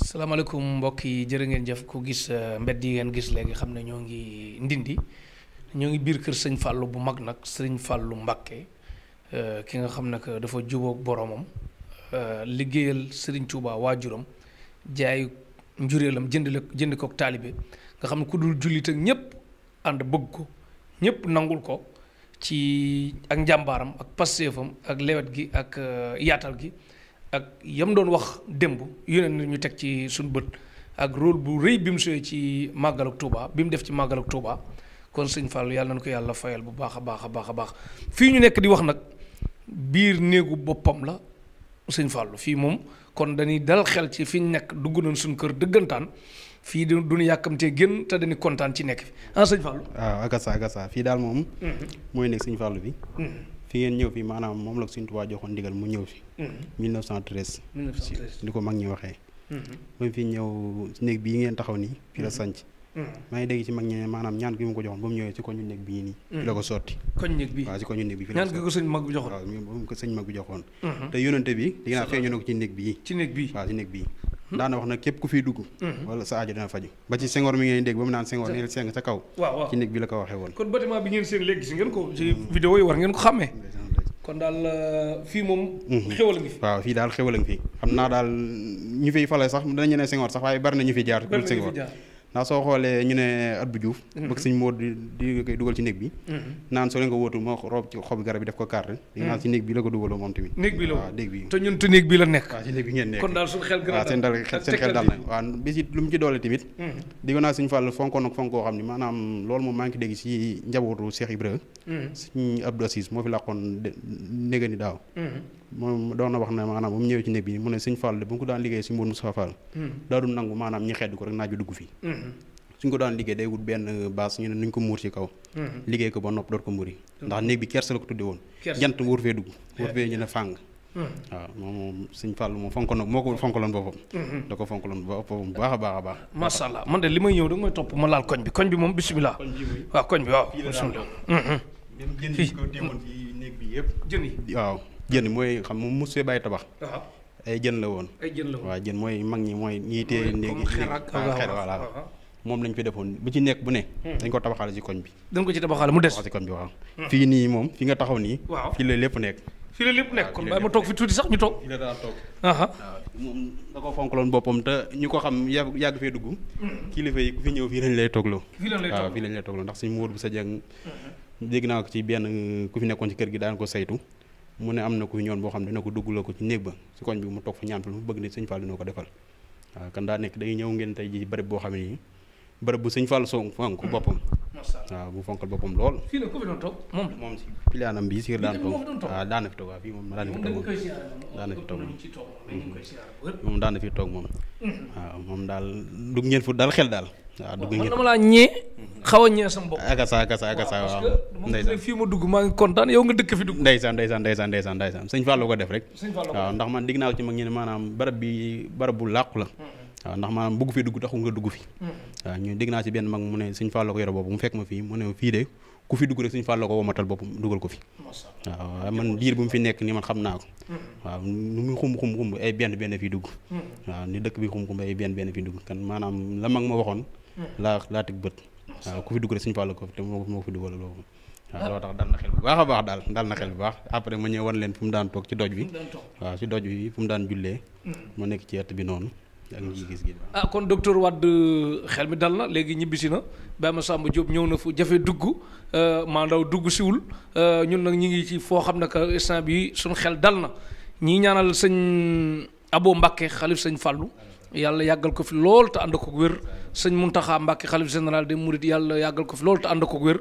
salaamaaleykum mbokk yi jërë ngeen jëf ku gis mbedd yi ngeen gis léegi xam ne ñoo ngi ndindi ñoo ngi biir kër sëñ Fallou bu mag nag sëñ Fallou Mbacké ki nga xam ne que dafa jubóog boromam liggéeyal sëriñ Touba waajuram jaay njureelam jënd kook taalibe nga xam ne ku dul jullit ak ñëpp ànd bëgg ko ñëpp nangul ko ci ak njàmbaaram ak passeefam ak lewet gi ak yaatal gi ak yam doon wax démb yeneen ñu teg ci suñu bët ak rôle bu rëy bi mu suyee ci màggal ak Touba bi mu def ci màggal ak Touba kon sëñ Fallou yàlla nañu ko yàlla fayal bu baax a baax a baax a baax fii ñu nekk di wax nag biir néegu boppam la sëñ Fallou fii moom kon dañuy dal xel ci fi ñu nekk dugg nañ suñu kër dëggantaan fii duñu yàkkamtee génn te dañuy kontaan ci nekk fi sëñ Fallou. waaw agasa fii daal moom. mooy nekk sëñ Fallou bi. fi ngeen ñëw fi maanaam moom la ko Sëñ Tuubaa joxoon ndigal mu ñëw fi. 1913. li ko mag ñi waxee. ba mu fi ñëw néeg bii ngeen taxaw nii fi la sanc maa ngi dégg ci mag ñi ne maanaam ñaan gi mu ko joxoon ba mu ñëwee ci koñu néeg bii nii fi la ko sotti koñ néeg bii waaw ci koñu néeg bi fi la ñaan gi ko sëñ mag bi joxoon waaw moom ko sëñ mag bi joxoon te yónnante bi di nga feeñu na ko ci néeg bii waaw ci néeg bii daana wax nag képp ku fiy dugg wala sa aajo dina faju ba ci Senghor mi ngeen dégg ba mu naan Senghor neel seng sa kaw ci néeg bi la ko waxee woon kon bâtiment bi ngeen seen léegi gis ngeen ko ci vidéo yi war ngeen ko xàmmee kon daal fii moom xewal ngi fi waaw fii daal xewal ngi fi xam naa daal ñu fiy fale sax danañu ne Senghor sax waaye bari na ñu fi jaar dul Senghor ndax soo xoolee ñu ne Abdou Diouf bëgg sëñ moo di koy dugal ci néeg bi naan soo leen ko wóotul moo rob ci xobi garab bi def ko carte di naan ci néeg bi la ko dugaloo moom tamit néeg bi la waaw néeg bi te ñun te néeg bi la nekk waaw ci néeg bi ngeen nekk kon daal suñu xel gën a waaw seen xel dal na waaw bi si lu mu ci doole tamit di ko naa sëñ Fall fonkoon nag fonk koo xam ne maanaam loolu moom maa ngi dégg si njabootu Cheikh Ibra sëñ Abdou Assis moo fi làqoon néega ni daaw moom doon na wax ne maanaam bu mu ñëwee ci néeg bi mu ne sëñ Fall bu mu ko daan liggéey si Mbour Moustapha Fall daa du nangu maanaam ñi xedd ko rek naaj bi dugg fi suñ ko daan liggéey day wut benn baas ñu ne nuñ ko muur ci kaw liggéey ko ba nopp doot ko muuri ndax néeg bi kersa la ko tudde woon jant wóor fee dugg wóor fee ñu ne fàng waaw moom sëñ Fall moom fonkoon moo ko fonkaloon boppam da ko fonkaloon boppam bu baax a baax a baax masha Allah man de li may ñëw da mooy topp ma laal koñ bi moom bismillah waaw koñ bi waaw bismillah jën yi ko téemoon ci néeg bi yëpp jën yi waaw jën mooy xam moom mos fee bàyyi tabax ay jën la woon waaw jën mooy mag ñi mooy ñiy téye néegi xer voilà moom lañ fi defoon bu ci nekk bu ne dañ ko tabaxaale ci koñ bi dañ ko ci tabaxaale mu des ci koñ bi waaw fii nii moom fi nga taxaw nii waaw fii la lépp nekk fii la lépp nekk kon bàyyi ma toog fi tuuti sax ñu toog fii la daa toog waaw moom da ko fonkaloon boppam te ñu ko xam yàgg fee dugg kilifa yi ku fi ñëw fii lañ lay toogloo waaw fii lañ lay toogloo ndax suñ muur bu sa jàng dégg naa ko ci benn ku fi nekkoon ci kër gi daan ko saytu mu ne am na ku fi ñoon boo xam ne dina ko duggloo ko ci néeg ba ci koñ bi mu toog fa ñaan fa lu mu bëgg ne sëñ Fall dina ko defal waaw kan daa nekk day ñëw ngeen tey ji bërëb boo xam ne nii bërëb bu sëñ Fall fonk boppam waaw bu fonkal boppam lool fii la ku fi doon toog moom si piliaanam bi si daan toog waaw daan na fi toog waaw fii moom daan na fi toog moom daan na fi toog moom waaw moom daal dugg ngeen fu daal xel daal waaw dugg ngeen dama laa ñee xaw a ñee sama bopp agasa waaw ndeysaan fii ma dugg maa ngi kontaan yow nga dëkk fi dugg ndeysaan sëñ Fall ko def rek waaw ndax man digg naa ko ci mag ñi ne maanaam barab bu làqu la waaw ndax maanaam bëgg fi dugg taxul nga dugg fi waaw ñu dégg naa ci benn mag mu ne sëñ Fall ko yore boobu mu fekk ma fii mu ne fii de ku fi dugg rek sëñ Fall ko womatal boppam dugal ko fi waaw man diir bu mu fi nekk ni man xam naa ko waaw nu muy xumb ay benn fii dugg waaw ni dëkk bi xumb ay benn fii dugg kan maanaam la mag ma waxoon laa teg bët waaw ku fi dugg rek sëñ Fall ko te moo fi dugal loolu waaw loo tax dal na xel bu baax a baax daal dal na xel bu baax après ma ñëw wan leen fu mu daan toog ci doj bi waaw ci doj bi fu mu daan jullee ma nekk ci ëtt bi noonu ak ñi gis kon docteur Wade xel mi dal na léegi ñibbisi na Baye Massamba Diop ñëw na fu jafe dugg maandaw dugg siwul ñun nag ñi ngi ci foo xam ne que instant bi suñu xel dal na ñii ñaanal sëñ Abo Mbacké xalif sëñ Fallou yàlla yàggal ko fi lool te ànd ko wér sëñ Mountakha Mbacké xalif général des Mourides yàlla yàggal ko fi lool te ànd ko wér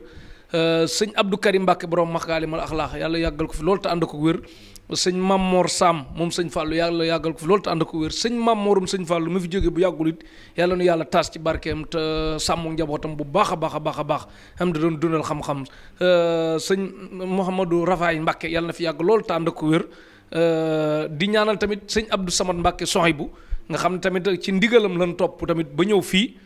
sëñ Abdou Karim Mbacké borom Makarimal Akhlaq yàlla yàggal ko fi lool te ànd ko wér sëñ Mamor Sam moom sëñ Fallou yàlla yàggal ko fi loolu te ànd ko wér sëñ Mamorum sëñ Fallou mu fi jógee bu yàggul it yàlla nu yàlla taas ci barkeem te sàmm njabootam bu baax a baax am da doon dundal xam-xam sëñ Mouhamadou Rafaay Mbacké yàlla na fi yàgg loolu te ànd ko wér di ñaanal tamit sëñ Abdou Samad Mbacké Sohaybu nga xam ne tamit ci ndigalam lan topp tamit ba ñëw fii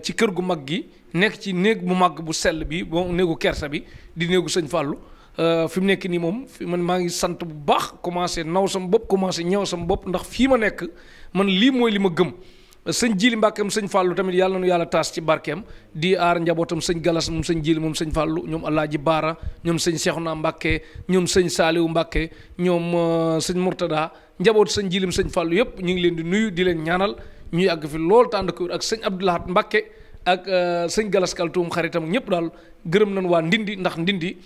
ci kër gu mag gi nekk ci néeg bu mag bu sell bi bon néegu kersa bi di néegu sëñ Fallou fi mu nekk nii moom man maa ngi sant bu baax commencé naw sama bopp commencé ñëw sama bopp ndax fii ma nekk man lii mooy li ma gëm sëñ Jili Mbàkkeem sëñ Fàllu tamit yàlla na nu yàlla taas ci barkeem di aar njabootam sëñ Galas moom sëñ Jili moom sëñ Fàllu ñoom Alaaji Baara ñoom sëñ Seexuna Mbàkke ñoom sëñ Saaliwu Mbàkke ñoom sëñ Murtada njaboot sëñ Jilim sëñ Fàllu yépp ñu ngi leen di nuyu di leen ñaanal ñu yàgg fi lool tànd ko ak sëñ Abdoulahat Mbàkke ak sëñ Galas Kaltuum xaritam ñëpp daal gërëm nañ waa Ndindi ndax Ndindi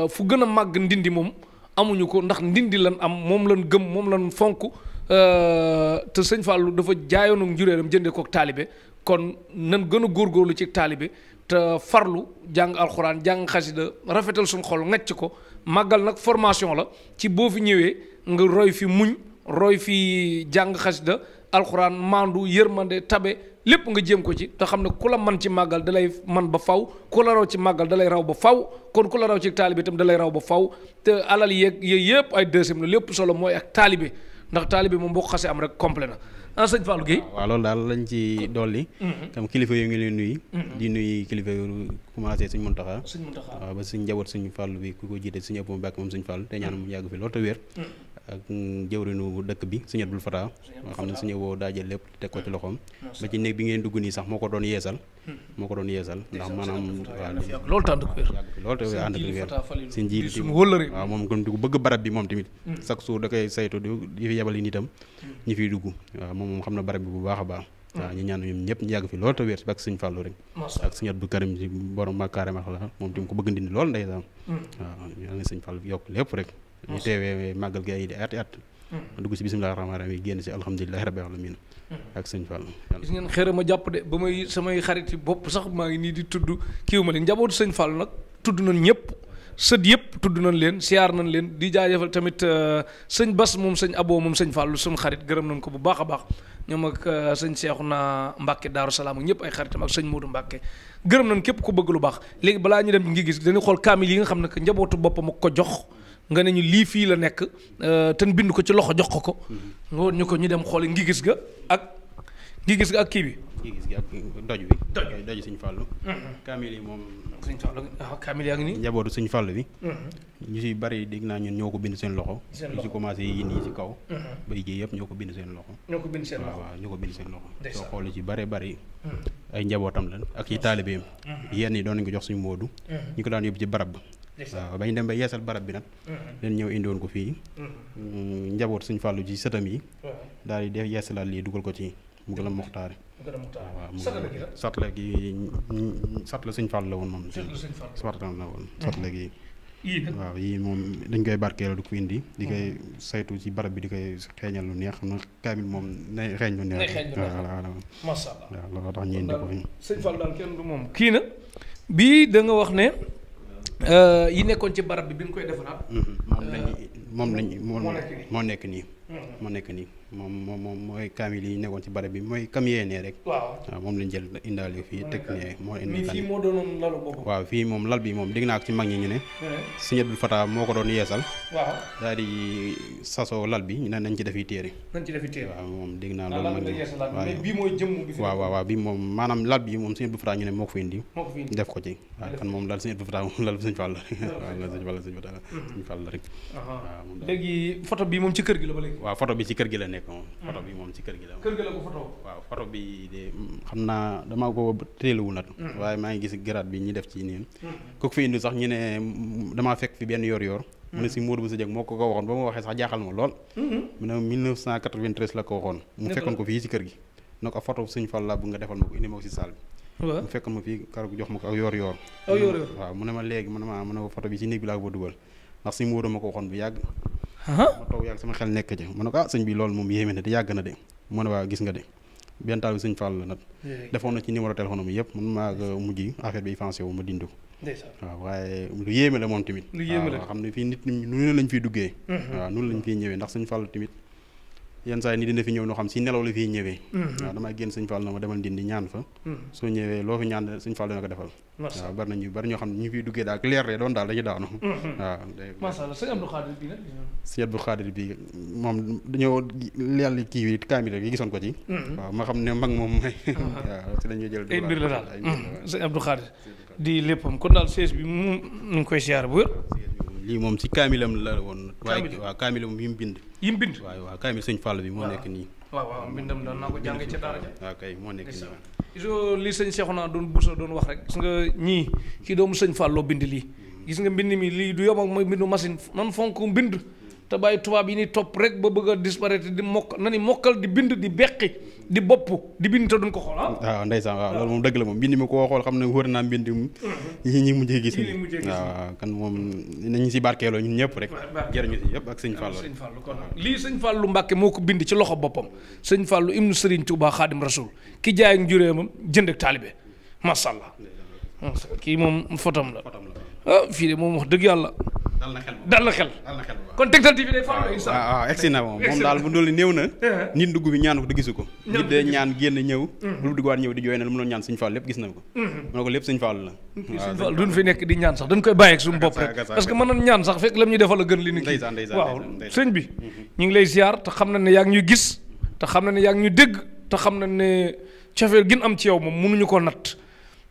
fu gën a màgg Ndindi moom amuñu ko ndax Ndindi lan am moom lan gëm moom lan fonk te sëñ Fallou dafa jaayoon ak njuréeram jëndee ko taalibe kon nan gën a góorgóorlu ci taalibe te farlu jàng alxuraan jàng xasida rafetal suñu xol ngacc ko màggal nag formation la ci boo fi ñëwee nga roy fi muñ roy fi jàng xasida alxuraan maandu yërmande tabe lépp nga jéem ko ci te xam ne ku la man ci màggal dalay man ba faw ku la raw ci màggal dalay raw ba faw kon ku la raw ci taalibe itam dalay raw ba faw te alal yeeg yooyu yëpp ay deuxième la lépp solo mooy ak taalibe ndax taalibe moom boo ko xasee am rek complet na sëñ Fallou Guèye waaw loolu daal lañ ci dolli tam kilifa yu ngi leen nuyu di nuyu kilifa yu commencé suñ Muntaxa waaw ba suñ njaboot suñ Fallou bi ku ko jiite suñu ëpp Mbàkke moom suñ Fallou te ñaan mu yàgg fi loolu te wér ak jëwrinu dëkk bi suñu Abdul Fata nga xam ne suñu woo daa jël lépp teg ko ci loxoom ba ci néeg bi ngeen dugg nii sax moo ko doon yeesal ndax maanaam waaw loolu tànd ko wér loolu te ànd ak wér seen jiil ti wóllëre waaw moom kon di ko bëgg barab bi moom tamit chaque jour da koy saytu di fi yebal yi nitam ñi fiy dugg waaw moom xam na barab bi bu baax a baax waaw ñu ñaan ñoom ñëpp ñu yàgg fi loolu te wér ak suñ Fallou rek ak suñu Abdou Karim si borom Makarim la moom tamit ko bëgg Ndindi loolu ndeysaan waaw ñu ne suñ Fallou yokk lépp rek ñu teewee màggal gi ay di at dugg si bisimilah rahmaani rahiim génn si alhamdulilahi rabbil alamin ak sëñ Fallou gis ngeen xëra ma jàpp de ba may samay xarit yi bopp sax maa ngi nii di tudd kiiwu ma leen njabootu sëñ Fallou nag tudd nañ ñëpp sët yëpp tudd nañ leen siyaar nañ leen di jaajëfal tamit sëñ Bas moom sëñ Abo moom sëñ Fallou suñu xarit gërëm nañ ko bu baax a baax ñoom ak sëñ Seexuna Mbàkke Daaru Salaam ak ñëpp ay xaritam ak sëñ Moodu Mbàkke gërëm nañ képp ku bëgg lu baax léegi balaa ñu dem ngi gis dañuy xool kaamil yi nga xam ne que njabootu boppam ak ko jox nga ne ñu lii fii la nekk te bind ko ci loxo jox ko nga woon ñu ko ñu dem xool ngi gis ga ak kii bi. ngi gis ga ak doj bi. doj Sëñ Fallou. kaamil yi moom. Sëñ Fallou kaamil yaa ngi nii. njabootu Sëñ Fallou bi. ñu si bari dégg naa ñun ñoo ko bind seen loxo. ñu si commencé yi nii si kaw. ba yéeg yëpp ñoo ko bind seen loxo. ñoo ko bind seen loxo waaw ñoo ko bind seen loxo. soo xoolee ci bari ay njabootam lan ak yi taalibeem. yenn yi doon nañu ko jox suñu Moodu. ñu ko daan yóbbu ci barab ba. waaw bañ dem ba yeesal barab bi nag leen ñëw indiwoon ko fii njaboot Sëñ Fallou ci sëtam yi daal di def yeesalaat lii dugal ko ci mu gën a muxtaare waaw satla gi satla Sëñ Fallou la woon moom satla la woon satla gi waaw yii moom dañ koy barkeelu di ko indi di koy saytu ci barab bi di koy xeeñal lu neex xam na kaamil moom nay xeeñ lu neex waaw masha Allah waaw loolu tax ñu indi ko fi Sëñ Fallou daal kenn du moom kii na bii da nga wax ne yi nekkoon ci barab bi bi nga koy defaraat. moo nekk nii moom mooy kaamil yi nekkoon ci barab bi mooy kam yéenee rek. waaw moom lañ jël indaale fii teg ne moo indi. fii moo doonoon lalu boobu. waaw fii moom lal bi moom dégg naa ko ci mag ñi ñu ne. Sëñ Abdul Fata moo ko doon yeesal. waaw daal di sasoo lal bi ñu ne nañ ci defi téere. waaw moom dégg naa loolu. mais bii mooy jëmm bi. waaw bii moom maanaam lal bi moom Sëñ Abdul Fata ñu ne moo ko fi indi. def ko ci waaw kan moom lal Sëñ Abdul Fata moom lal Sëñ Fall la waaw lal Sëñ Fall la rek. waaw léegi photo bi moom ci kër gi la ba léegi. waaw photo bi ci kër gi la nekk moom. photo bi moom ci kër gi la. kër gi la ko photo. waaw photo bi de xam naa damaa ko téelewu nag. waaye maa ngi gis garaat bi ñu def ci nii. ku ko fi indi sax ñu ne damaa fekk fi benn yor-yor. mu ne si Modou Bousso Dieng moo ko waxoon ba ma waxee sax jaaxal ma lool. mu ne 1993 la ko waxoon. mu fekkoon ko fii ci kër gi. na ko photo Sëñ Fall laa bu nga defal ma ko indi ma ko si salle bi. mu fekkoon ma fii kar jox ma ko ak yor-yor. waaw mu ne ma léegi mu ne ma photo bi ci néeg bi laa ko dugal ndax si Modou ma ko waxoon bu yàgg. ma toog yàgg sama xel nekk ci mu ne ko sëñ bi loolu moom yéeme na te yàgg na de mu ne waa gis nga de benn taal bi Sëñ Fall la nag defoon na ci numéro téléphone am yëpp man maa ko mujj affaire bi avancé wu ma dindi ko waaw waaye lu yéeme la moom tamit waaw xam ne fii nit ñi nu ne lañ fiy duggee waaw noonu lañ fiy ñëwee ndax Sëñ Fall tamit yenn saa yi ni dina fi ñëw noo xam si nelaw la fiy ñëwee waaw damay génn Sëñ Fall na ma demal dindi ñaan fa soo ñëwee loo fi ñaan Sëñ Fall dina ko defal waaw bari ñoo xam ne ñu fiy duggee daal leer doon daal dañuy daanu waaw masha Allah Sëñ Abdou Khadir bi nag Sëñ Abdou Khadir bi moom dañoo leerli kii wi kaamil rek yi gisoon ko ci waaw ma xam ne mag moom mooy waaw si lañuy jël ay mbir la daal Sëñ Abdou Khadir di léppam kon daal sees bi mu ngi koy siyaar bu wér lii moom si kaamilam la woon. waaw kaamilam yi mu bind. waaw kaamil sëñ Fall bi moo nekk nii. waaw mbindam doon naa ko jàngee ca daara ja. waaw kay moo nekk nii. iso li sëñ Cheikhouna doon Bousso doon wax rek gis nga ñii kii doomu sëñ Falloo bind lii gis nga mbind mi lii du yom ak mooy mbindu machine nan fonk mbind te bàyyi tubaab yi ni topp rek ba bëgg a disparaître di mokkal di bind di beqi di bopp di bind te duñ ko xool waaw ndeysaan waaw loolu moom dëgg la moom mbind mi koo xool xam ne wër naa mbind yi ñi mujjee gis ni waaw kan moom nañu si barkeeloo ñun ñëpp rek jërëñu si yëpp ak sëñ Fallou kon lii sëñ Fallou Mbàkke moo ko bind ci loxo boppam sëñ Fallou ibnu Sëriñ Tuubaa Xaadim Rasul ki jaay ak njuréemam jënd ak taalibe masha Allah kii moom fotom la fii de moom wax dëgg yàlla dal na xel kon Tektal TV day faral di waaw egsi na moom daal bu doon néew na nit dugg bi ñaan ko te gisu ko nit de ñaan génn ñëw bu duggaat ñëw di jooy na lu mu doon ñaan sëñ Fall lépp gis na ko mu ne ko lépp sñ Fall la sëñ Fall duñ fi nekk di ñaan sax dañ koy bàyyi ak suñu bopp rek parce que mën nañ ñaan sax fekk lam ñuy defal a gën li ni kii waaw sëñ bi ñu ngi lay ziar te xam na ne yaa ngi ñuy gis te xam na ne yaa ngi ñuy dégg te xam na ne cofeel gin am ci yow moom mënuñu ko natt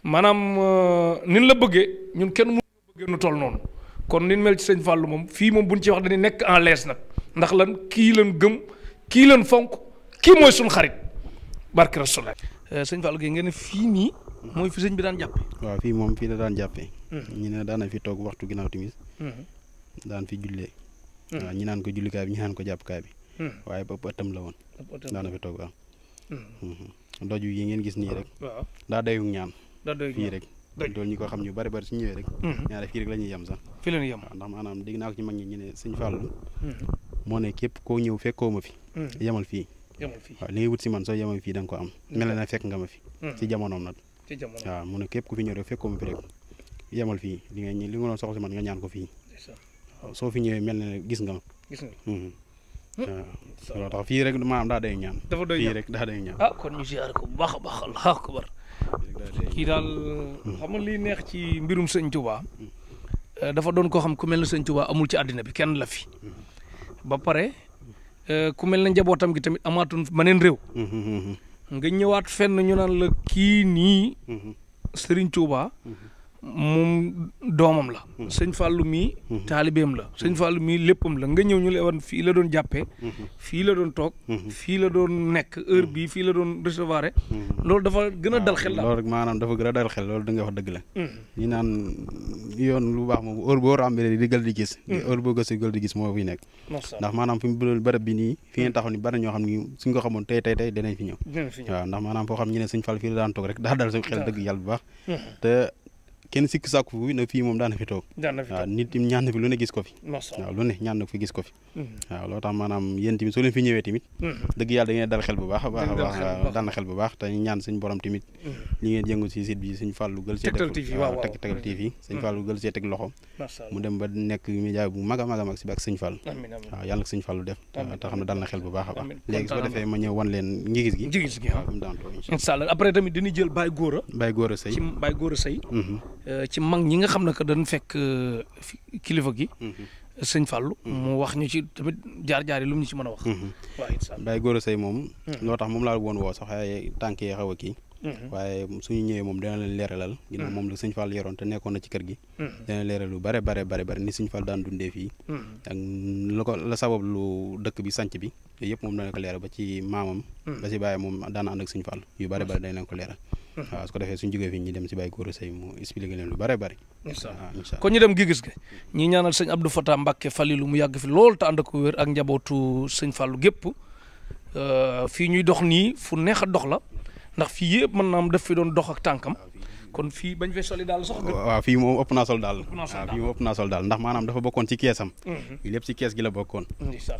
maanaam nin la bëggee ñun kenn mënuñu bëggee nu toll noonu kon nin mel ci sëñ Fallou moom fii moom buñ ci wax dañuy nekk en l'aise nag ndax lan kii lan gëm kii lan fonk kii mooy suñ xarit barke Rasulullah sëñ Fallou gi ngeen ne fii nii mooy fi sëñ bi daan jàppe waaw fii moom fii la daan jàppee ñu ne daana fi toog waxtu ginnaaw timis daan fi jullee waaw ñi naan ko jullikaay bi ñi naan ko jàppkaay bi waaye ba ëttam la woon daana fi toog waaw doju yi ngeen gis nii rek daa dayu ñaan fii rek loolu ñi ko xam ñu bari bari su ñëwee rek ñaare fii rek la ñuy yem sax fii la ñuy yem ndax maanaam dégg naa ko ci mag ñi ñu ne sëñ Fallou moo ne képp koo ñëw fekkoo ma fi yemal fii waaw li ngay wut si man soo yemal fii da nga ko am mel na fekk nga ma fi ci jamonoom nag waaw mu ne képp ku fi ñëw rek fekkoo ma fi rek yemal fii li nga doon soxla si man nga ñaan ko fii waaw soo fi ñëwee mel na ne gis nga ma waaw loo tax fii rek maanaam daa day ñaan fii rek daa day ñaan kon ñu ziar ko bu baax a baax Allahu akbar kii daal xam nga liy neex ci mbirum sëñ Touba dafa doon koo xam ku mel ne sëñ Touba amul ci àddina bi kenn la fi ba pare ku mel ne njabootam gi tamit amaatoon maneen réew nga ñëwaat fenn ñu naan la kii nii Serigne Touba moom doomam la sëñ Fallou mii taalibeem la sëñ Fallou mii léppam la nga ñëw ñu la wan fii la doon jàppee fii la doon toog fii la doon nekk heure bii fii la doon recevoir loolu dafa gën a dal xel la loolu rek maanaam dafa gën a dal xel loolu da nga wax dëgg la ñi naan yoon lu baax moom heure boo ràmbee di gël di gis heure boo gëstu gël di gis moo fi nekk ndax maanaam fi mu bërëb bi nii fi ngeen taxaw ni bari ñoo xam ni suñ ko xamoon tey danañ fi ñëw waaw ndax maanaam foo xam ñu ne sëñ Fall fii la daan toog rek daa dal sa xel dëgg yàlla bu baax te kenn sikk sàkku fi na fii moom daana fi toog waaw nit ñi ñaan na fi lu ne gis ko fi waaw lu ne ñaan na fi gis ko fi waaw loolu tax maanaam yéen tamit soo leen fi ñëwee tamit dëgg yàlla da ngeen dal xel bu baax a baax a baax dal na xel bu baax te ñaan suñ borom tamit li ngeen yëngu si site bi suñ Fallou gël see Tektal TV suñ Fallou gël see teg loxo mu dem ba nekk média bu mag a mag a mag si ak suñ Fallou waaw yàlla ko suñ Fallou def te xam ne dal na xel bu baax a baax léegi su ko defee ma ñëw wan leen ngigis gi waaw mu daan toog incha allah après tamit dañuy jël Baye Gora Seye ci mag ñi nga xam ne que dañ fekk kilifa gi sëñ Fallou mu wax ñu ci tamit jaar-jaar yi lu mu ñu ci mën a wax waaw incha allah Baye Gora Seye moom loo tax moom laa woon woo sax waaye tànk yi xaw a kii waaye suñu ñëwee moom dana leen leeralal ginnaaw moom la sëñ Fall yoroon te nekkoon na ci kër gi dana leeral lu bare ni sëñ Fall daan dundee fii ak la sabab lu dëkk bi sanc bi yooyu yëpp moom dana ko leeral ba ci maamam ba ci bàyyi moom daan ànd ak sëñ Fall yu bare dañ leen ko leeral waaw su ko defee suñ jógee fii ñu dem si Baye Gora Seye mu expliqué leen lu bare incha allah kon ñu dem gis ga ñi ñaanal sëñ Abdou Fatah Mbacke Falilou mu yàgg fi lool te ànd ko wér ak njabootu sëñ Fallou gépp fii ñuy dox nii fu neex a dox la ndax fii yëpp mën naa am def fi doon dox ak tànkam kon fii bañ fee soli daal sax waaw fii moom ëpp naa sol daal ndax maanaam dafa bokkoon ci keesam lii lépp ci kees gi la bokkoon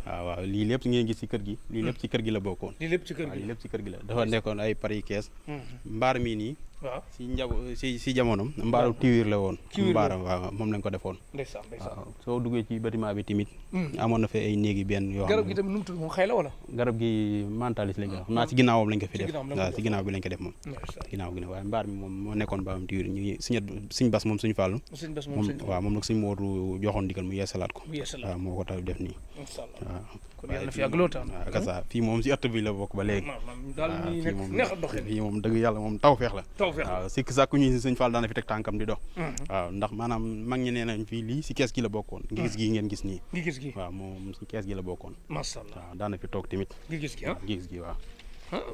waaw lii lépp ngeen gis ci kër gi lii lépp ci kër gi la bokkoon lii lépp ci kër gi la dafa nekkoon ay pari kees mbaar mii nii waaw si jamonom mbaaru tiwiir la woon mbaaram waaw moom lañ ko defoon waaw soo duggee ci bâtiment bi tamit amoon na fa ay néegi benn yoo xam garab gi tamit nu mu tudd moom xëy la wala garab gi mentalis lañ ko xam naa ci ginnaawam lañ ko fi def waaw ci ginnaaw bi lañ ko def moom ginnaaw gi ne waaye mbaar mi moom moo nekkoon baam tiwiir ñu suñ bas moom suñu Fallou waaw moom nag suñ Moodu joxoon digal mu yeesalaat ko waaw moo ko tax def nii waaw kon yàlla na fi yàgg loo tax kasa fii moom si ëtt bi la bokk ba léegi daal fii moom dëgg yàlla moom taw feex la waaw sikk sàkku ñu sëñ Fall daana fi teg tànkam di dox waaw ndax maanaam mag ñi nee nañ fii lii si kees gi la bokkoon ngi gis gi ngeen gis nii ngi gis gi waaw moom si kees gi la bokkoon masha Allah waaw daana fi toog tamit ngi gis gi ngi gis gi waaw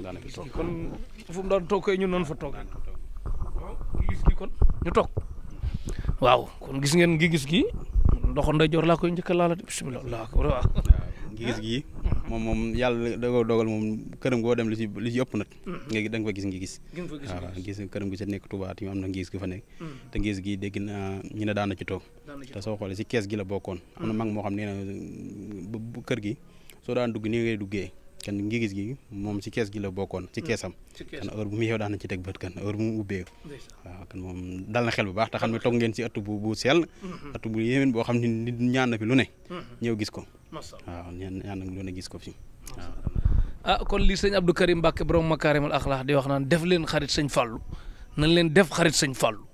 daana fi toog kon fu mu daan toog koy ñun noonu fa toog waaw ngi gis gi kon ñu toog waaw kon gis ngeen ngi gis gi ndoxo ndeyjoor laa koy njëkk a laala bismillah waaw ngi gis gi moom yàlla da ko dogal moom këram goo dem li si ëpp nag nga da nga fa gis ngi gis waaw gis këram gi sa nekk Touba ti am na ngis gi fa nekk te ngis gi dégg naa ñu ne daan na ci toog te soo xoolee si kees gi la bokkoon am na mag moo xam nee na kër gi soo daan dugg nii ngay duggee kan ngi gis gi moom si kees gi la bokkoon ci keesam kan heure bu mu yeew daan na ci teg bët kan heure bu mu ubbee waaw kan moom dal na xel bu baax te xam ne toog ngeen si ëtt bu sell ëtt bu yéwén boo xam ne nit ñaan na fi lu ne ñëw gis ko waaw ñaan na lu ne gis ko fi waaw kon li sëñ Abdou Karim Mbacke borom Makarimal Akhlaq di wax naan def leen xarit sëñ Fallou nañ leen def xarit sëñ Fallou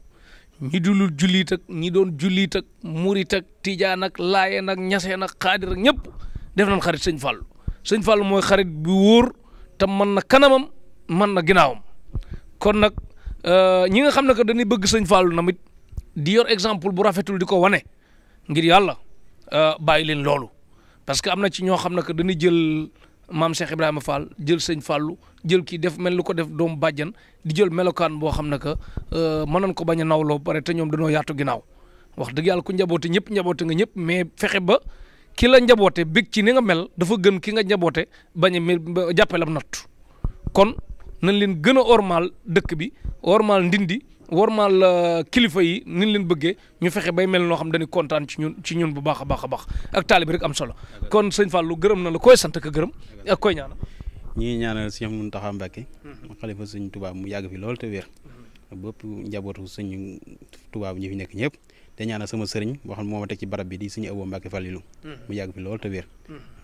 ñi dulul jullit ak ñi doon jullit ak murit ak tijaan ak laayeen ak ñaseen ak xaadir ak ñëpp def nañ xarit sëñ Fallou sëñ Fallou mooy xarit bu wóor te mën na kanamam mën na ginnaawam kon nag ñi nga xam ne que dañuy bëgg sëñ Fallou namit di yor exemple bu rafetul di ko wane ngir yàlla bàyyi leen loolu parce que am na ci ñoo xam ne que dañuy jël maam Cheikh Ibrahima Fall jël sëñ Fallou jël kii def mel lu ko def doomu bàjjan di jël melokaan boo xam ne que mën nañ ko bañ a nawloo pare te ñoom dañoo yaatu ginnaaw wax dëgg yàlla ku njaboote ñëpp njaboote nga ñëpp mais fexe ba ki la njaboote bég ci ni nga mel dafa gën ki nga njaboote bañ a jàppale am natt kon nañ leen gën a ormal dëkk bi ormal ndindi wormaal kilifa yi ni leen bëggee ñu fexe bay mel noo xam dañuy kontaan ci ñun bu baax a baax a baax ak taalibi rek am solo kon sëñ Fallou gërëm na la koy sant ko gërëm ak koy ñaanal. ñi ñaanal Cheikh Mountakha Mbacké xalifa sëñ Touba mu yàgg fi lool te wér bépp njabootu sëñ Touba bu ñu fi nekk ñëpp te ñaanal sama sëriñ boo xam ne moo ma teg ci barab bi di sëñ Abo Mbacké Fallilou mu yàgg fi lool te wér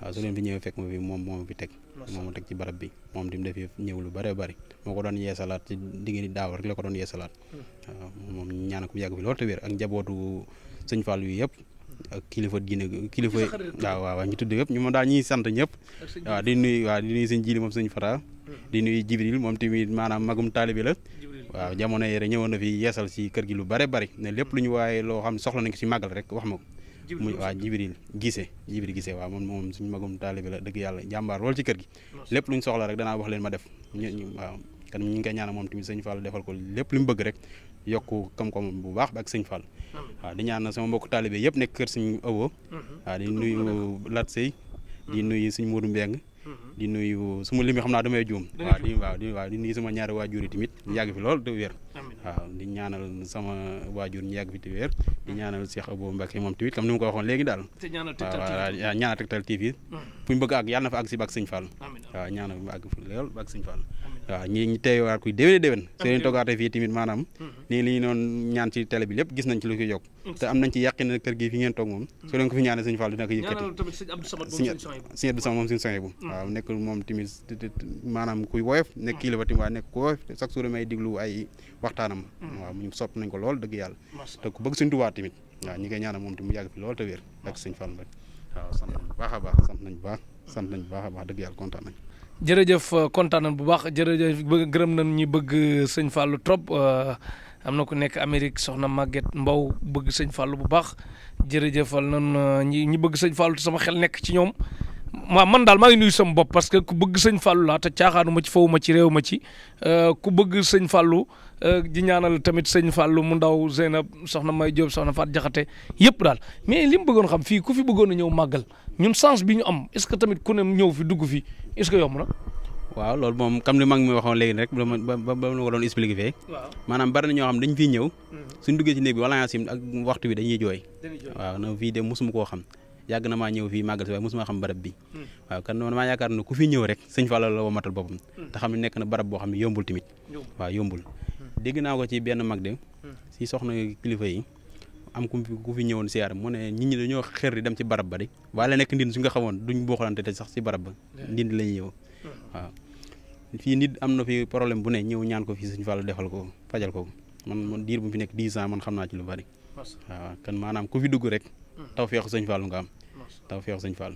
waaw su leen fi ñëwee fekk ma fi moom moo ma fi teg moo ma teg ci barab bi moom tim dafee ñëw lu bëree bëri moo ko doon yeesalaat ci diggante daaw rek la ko doon yeesalaat waaw moom ñaanal ko mu yàgg fi lool te wér ak njabootu sëñ Fallou yi yëpp ak kilifa diine kilifa waaw ñu tudd yëpp ñu moom daal ñuy sant ñëpp waaw di nuyu sëñ Jili moom sëñ Fara di nuyu Jibril moom tamit maanaam magum taalibi la waaw jamono yére ñëwoon na fi yeesal si kër gi lu bare bari ne lépp lu ñu waaye loo xam ne soxla nañ ko si màggal rek wax ma ko muy waaw Jibril gisee waaw moom suñu magum taalibi la dëgg yàlla jàmbaar lool ci kër gi lépp lu ñu soxla rek danaa wax leen ma def waaw kan ñu ngi koy ñaanal moom tamit sëñ Fall defal ko lépp lu mu bëgg rek yokku kam-kam bu baax ak sëñ Fall waaw di ñaan sama mbokk taalibe yëpp nekk kër suñu Abo waaw di nuyu Lat Sey di nuyu suñu Modou Mbeng di nuyu suma limi xam naa damay juum waaw di nuyu sama ñaari waajur yi tamit ñu yàgg fi lool te wér waaw di ñaanal sama waajur ñu yàgg fi te wér di ñaanal Cheikh Abo Mbacké moom tamit comme ni ma ko waxoon léegi daal waaw ñaanal Tektal TV fu ñu bëgg ak yàlla na fa àgg si ba ak sëñ Fall waaw ñaanal ba àgg fi lool ba ak sëñ Fall waaw ñi teewaat kuy déwén seen toogaate fii tamit maanaam nii li ñu doon ñaan ci télé bi lépp gis nañ ci lu koy yokk te am nañ ci yàqin na kër gi fi ngeen toog moom soo leen ko fi ñaanee sëñ Fall dina ko yëkkati sëñ Abdou Samad moom suñu soñ bu waaw nekk moom tamit maanaam kuy woyof nekk kilifa tamit waaye nekk ku woyof chaque jour may diglu ay waxtaanam waaw ñu sopp nañ ko lool dëgg yàlla te ku bëgg suñ Tuubaa tamit waaw ñi koy ñaanal moom tamit mu yàgg fi lool te wér ak sëñ Fall rek waaw sant nañ bu baax a baax sant nañ bu baax a baax dëgg yàlla kontaan nañ jërëjëf kontaan nañ bu baax jërëjëf gërëm nañ ñi bëgg sëñ Fallou trop am na ku nekk Amérique soxna Maguette Mbow bëgg sëñ Fallou bu baax jërëjëfal nañ ñi bëgg sëñ Fallou te sama xel nekk ci ñoom man daal maa ngi nuyu sama bopp parce que ku bëgg sëñ Fallou laa te caaxaanu ma ci fawu ma ci réew ma ci ku bëgg sëñ Fallou di ñaanal tamit sëñ Fallou mu ndaw Zeynab soxna May Diop soxna Faat Jaxate yëpp daal mais li mu bëggoon xam fii ku fi bëggoon a ñëw màggal ñun sens bi ñu am est-ce que tamit ku ne ñëw fi dugg fi est-ce que yomb na. waaw loolu moom comme li mag mi waxoon léegi rek ba ma ko doon expliqué fee maanaam bari na ñoo xam dañ fiy ñëw suñ duggee ci néeg bi wala nga sim ak waxtu bi dañuy jooy waaw na fii de mosuma koo xam yàgg na maa ñëw fii màggal si waaye mosuma xam barab bi waaw kan noonu maa yaakaar ne ku fi ñëw rek sëñ Fall la womatal boppam te xam ne nekk na barab boo xam ne yombul tamit waaw yombul dégg naa ko ci benn mag de si soxna kilifa yi am ku fi ñëwoon siyaar mu ne nit ñi dañoo xër di dem ci barab ba de waaye la nekk ndin su nga xamoon duñ booxalante te sax si barab ba ndindi la ñuy ñëw waaw fii nit am na fi problème bu ne ñëw ñaan ko fii sëñ Fall defal ko fajal ko man diir bu fi nekk 10 ans man xam naa ci lu bari waaw kan maanaam ku fi dugg rek taw feexu sëñ Fall nga am taw feexu sëñ Fall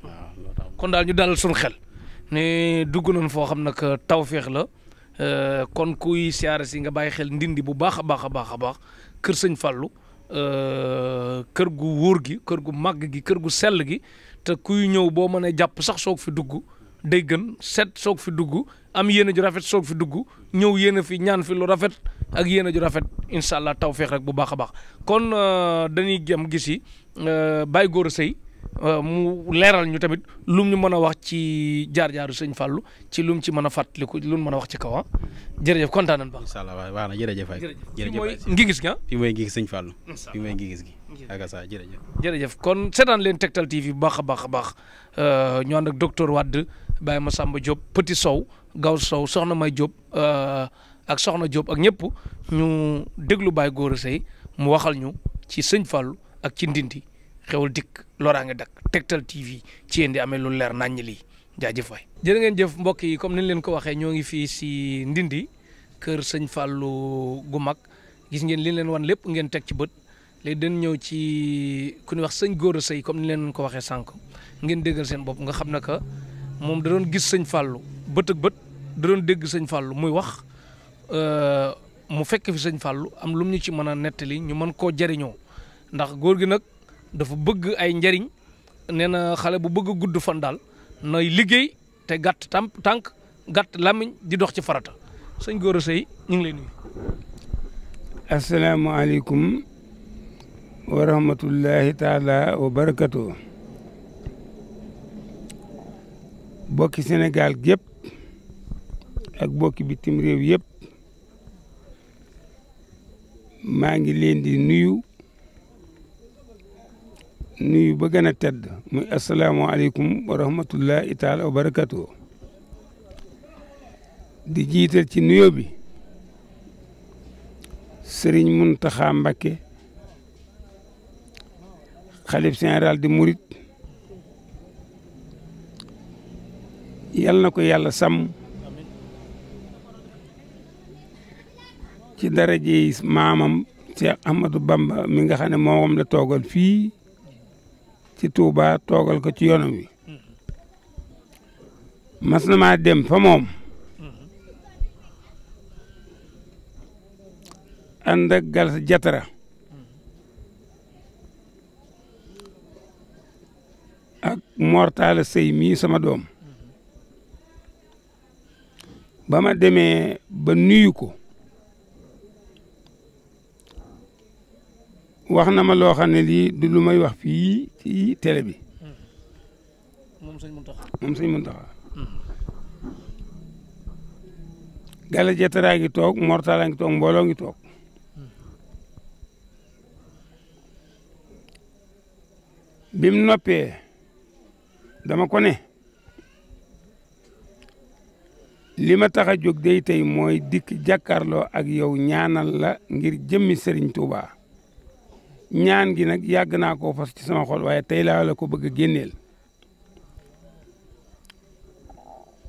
waaw loolu tax kon daal ñu dalal suñu xel ne dugg nañ foo xam nag taw feex la kon kuy siyaare si nga bàyyi xel ndindi bu baax a baax a baax a baax kër sëñ Fallou kër gu wóor gi kër gu màgg gi kër gu sell gi te kuy ñëw boo mënee jàpp sax soog fi dugg day gën set soog fi dugg am yéene ju rafet soog fi dugg ñëw yéene fi ñaan fi lu rafet ak yéene ju rafet incha allah tawfeex rek bu baax a baax kon dañuy jëm gis yi Baye Gora Seye mu leeral ñu tamit lum ñu mën a wax ci jaar-jaaru sëñ Fallou ci lum ci mën a fàttaliku lu mu mën a wax ci kaw ah jërëjëf kontaan nañu baax. incha allah waaw waaw jërëjëf waay. jërëjëf mooy ngi gis gi ah. fi mooy ngi gis sëñ Fallou. fi mooy ngi gis gi. ak sa jërëjëf. jërëjëf kon seetaan leen Tektal TV bu baax a baax a baax ñu ànd ak docteur Wade Baye Massamba Diop Petit Sow Gaw Sow soxna May Diop ak soxna Diop ak ñëpp ñu déglu Baye Gora Seye mu waxal ñu ci sëñ Fallou ak ci ndindi xewul dikk loraange dak Tektal TV ci yéen di amee lu leer naññ lii jaajëf waay. jërë ngeen jëf mbokk yi comme niñ leen ko waxee ñoo ngi fii si ndindi kër sëñ Fallou gu mag gis ngeen li leen wan lépp ngeen teg ci bët léegi dañ ñëw ci ku ñuy wax sëñ Gora Seye comme ni leen ko waxee sànq ngeen déggal seen bopp nga xam ne que moom da doon gis sëñ Fallou bët ak bët da doon dégg sëñ Fallou muy wax mu fekk fi sëñ Fallou am lu mu ñu ci mën a nettali ñu mën koo jariñoo ndax góor gi nag dafa bëgg ay njariñ nee na xale bu bëgg a gudd fan daal nay liggéey te gàtt tànk gàtt làmmiñ di dox ci farata sëñ Gora Seye ñu ngi lay nuyu. asalaamaaleykum wa rahmatullahi taala wa barakatu. bokki Sénégal gépp ak bokki bitim réew yëpp maa ngi leen di nuyu ba gën a tedd muy asalaamaaleykum wa rahmatullahi taala wa barakatu. di jiital ci nuyo bi Serigne Mountakha Mbacké xalif général di Murit yal na ko yàlla sàmm ci daraje maamam Cheikh Ahmadou Bamba mi nga xam ne moom la toogal fii ci Touba toogal ko ci yoonam wi mas na maa dem fa moom ànd ak Galsa Jatara ak Mortala Sey mii sama doom ba ma demee ba nuyu ko wax na ma loo xam ne lii du lu may wax fii ci télé bi moom sëñ Mountakha Galsa Jatara ngi toog Mortala ngi toog mbooloo ngi toog bi mu noppee dama ko ne li ma tax a jóg day tey mooy dikk jàkkaarloo ak yow ñaanal la ngir jëmmi Serigne Touba ñaan gi nag yàgg naa koo fas ci sama xol waaye tey laa la ko bëgg a génneel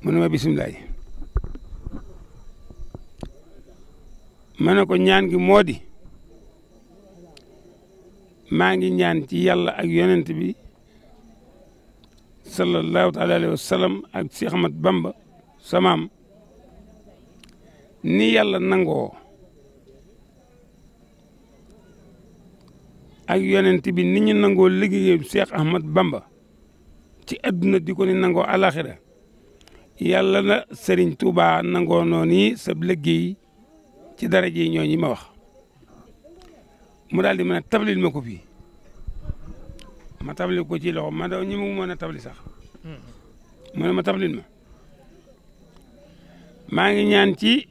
mu ne ma bisimilah ma ne ko ñaan gi moo di maa ngi ñaan ci yàlla ak yonent bi sallallahu taala alayhi wa sallam ak Cheikh Ahmad Bamba samaam ni yàlla nangoo ak yonent bi ni ñu nangoo liggéeyu Cheikh Ahmad Bamba ci adduna di ko ni nangoo alaxira yàlla na Serigne Touba nangoo noonu sa liggéey ci daraje yi ñooñu ma wax mu daal di mën a tablil ma ko fii ma tablil ko ci loxo ma daw ñi mu mën a tabli sax mu ne ma tablil ma maa ngi ñaan ci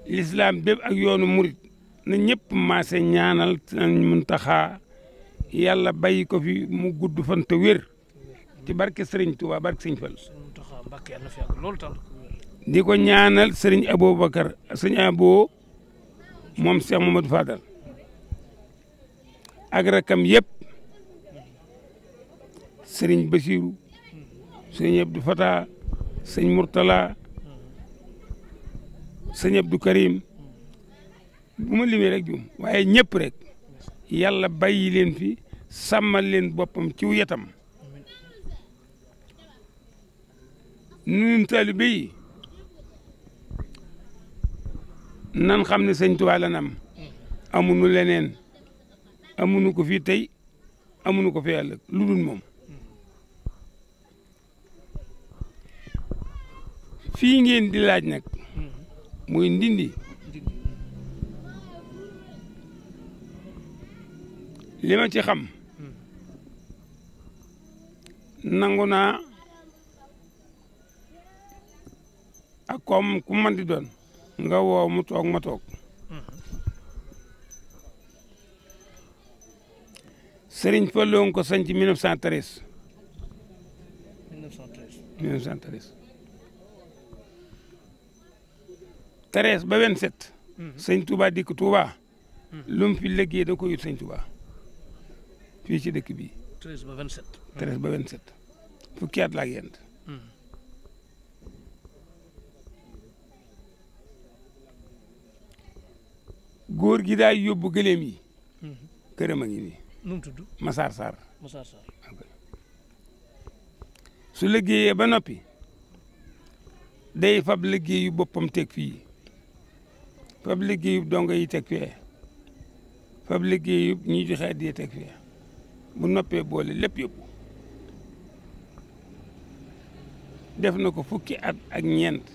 l'islam bépp ak yoonu murit na ñëpp maase ñaanal Sëñ Muntaxa yàlla bàyyi ko fi mu gudd fan te wér ci barke Serigne Touba barke Sëñ Fall di ko ñaanal Serigne Aboubacar Sëñ Abo moom Cheikh Mamadou Fadal ak rakam yëpp Serigne Bassirou Serigne Abdou Fatah Serigne Mourtala Serigne Abdou Karim bu ma limee rek juum waaye ñëpp rek yàlla bàyyi leen fi sàmmal leen boppam ci yetam nun taalibe yi nan xam ne sëñ Tuubaa lan am amuñu leneen amuñu ko fii tey amuñu ko fi ëllëg lu dul moom fii ngeen di laaj nag muy Ndindi li ma ci xam nangu naa ak comme ku man di doon nga woo mu toog ma toog Sëriñ Fallu ko sanc 1913 13 ba 27 sëñ Touba dikk Touba lu mu fi liggéey da ko yut sëñ Touba fii ci dëkk bi 13 ba 27 13 ba 27 fukki at la ak yent góor gi daay yóbbu gëléem yi këram a ngi nii nu mu tudd Massar Sarr Massar Sarr su liggéeyee ba noppi day fab liggéeyu boppam teg fii fab liggéeyu dongo yi teg fee fab liggéeyu ñi joxe addiya teg fee bu noppee boole lépp yóbbu def na ko fukki at ak ñeent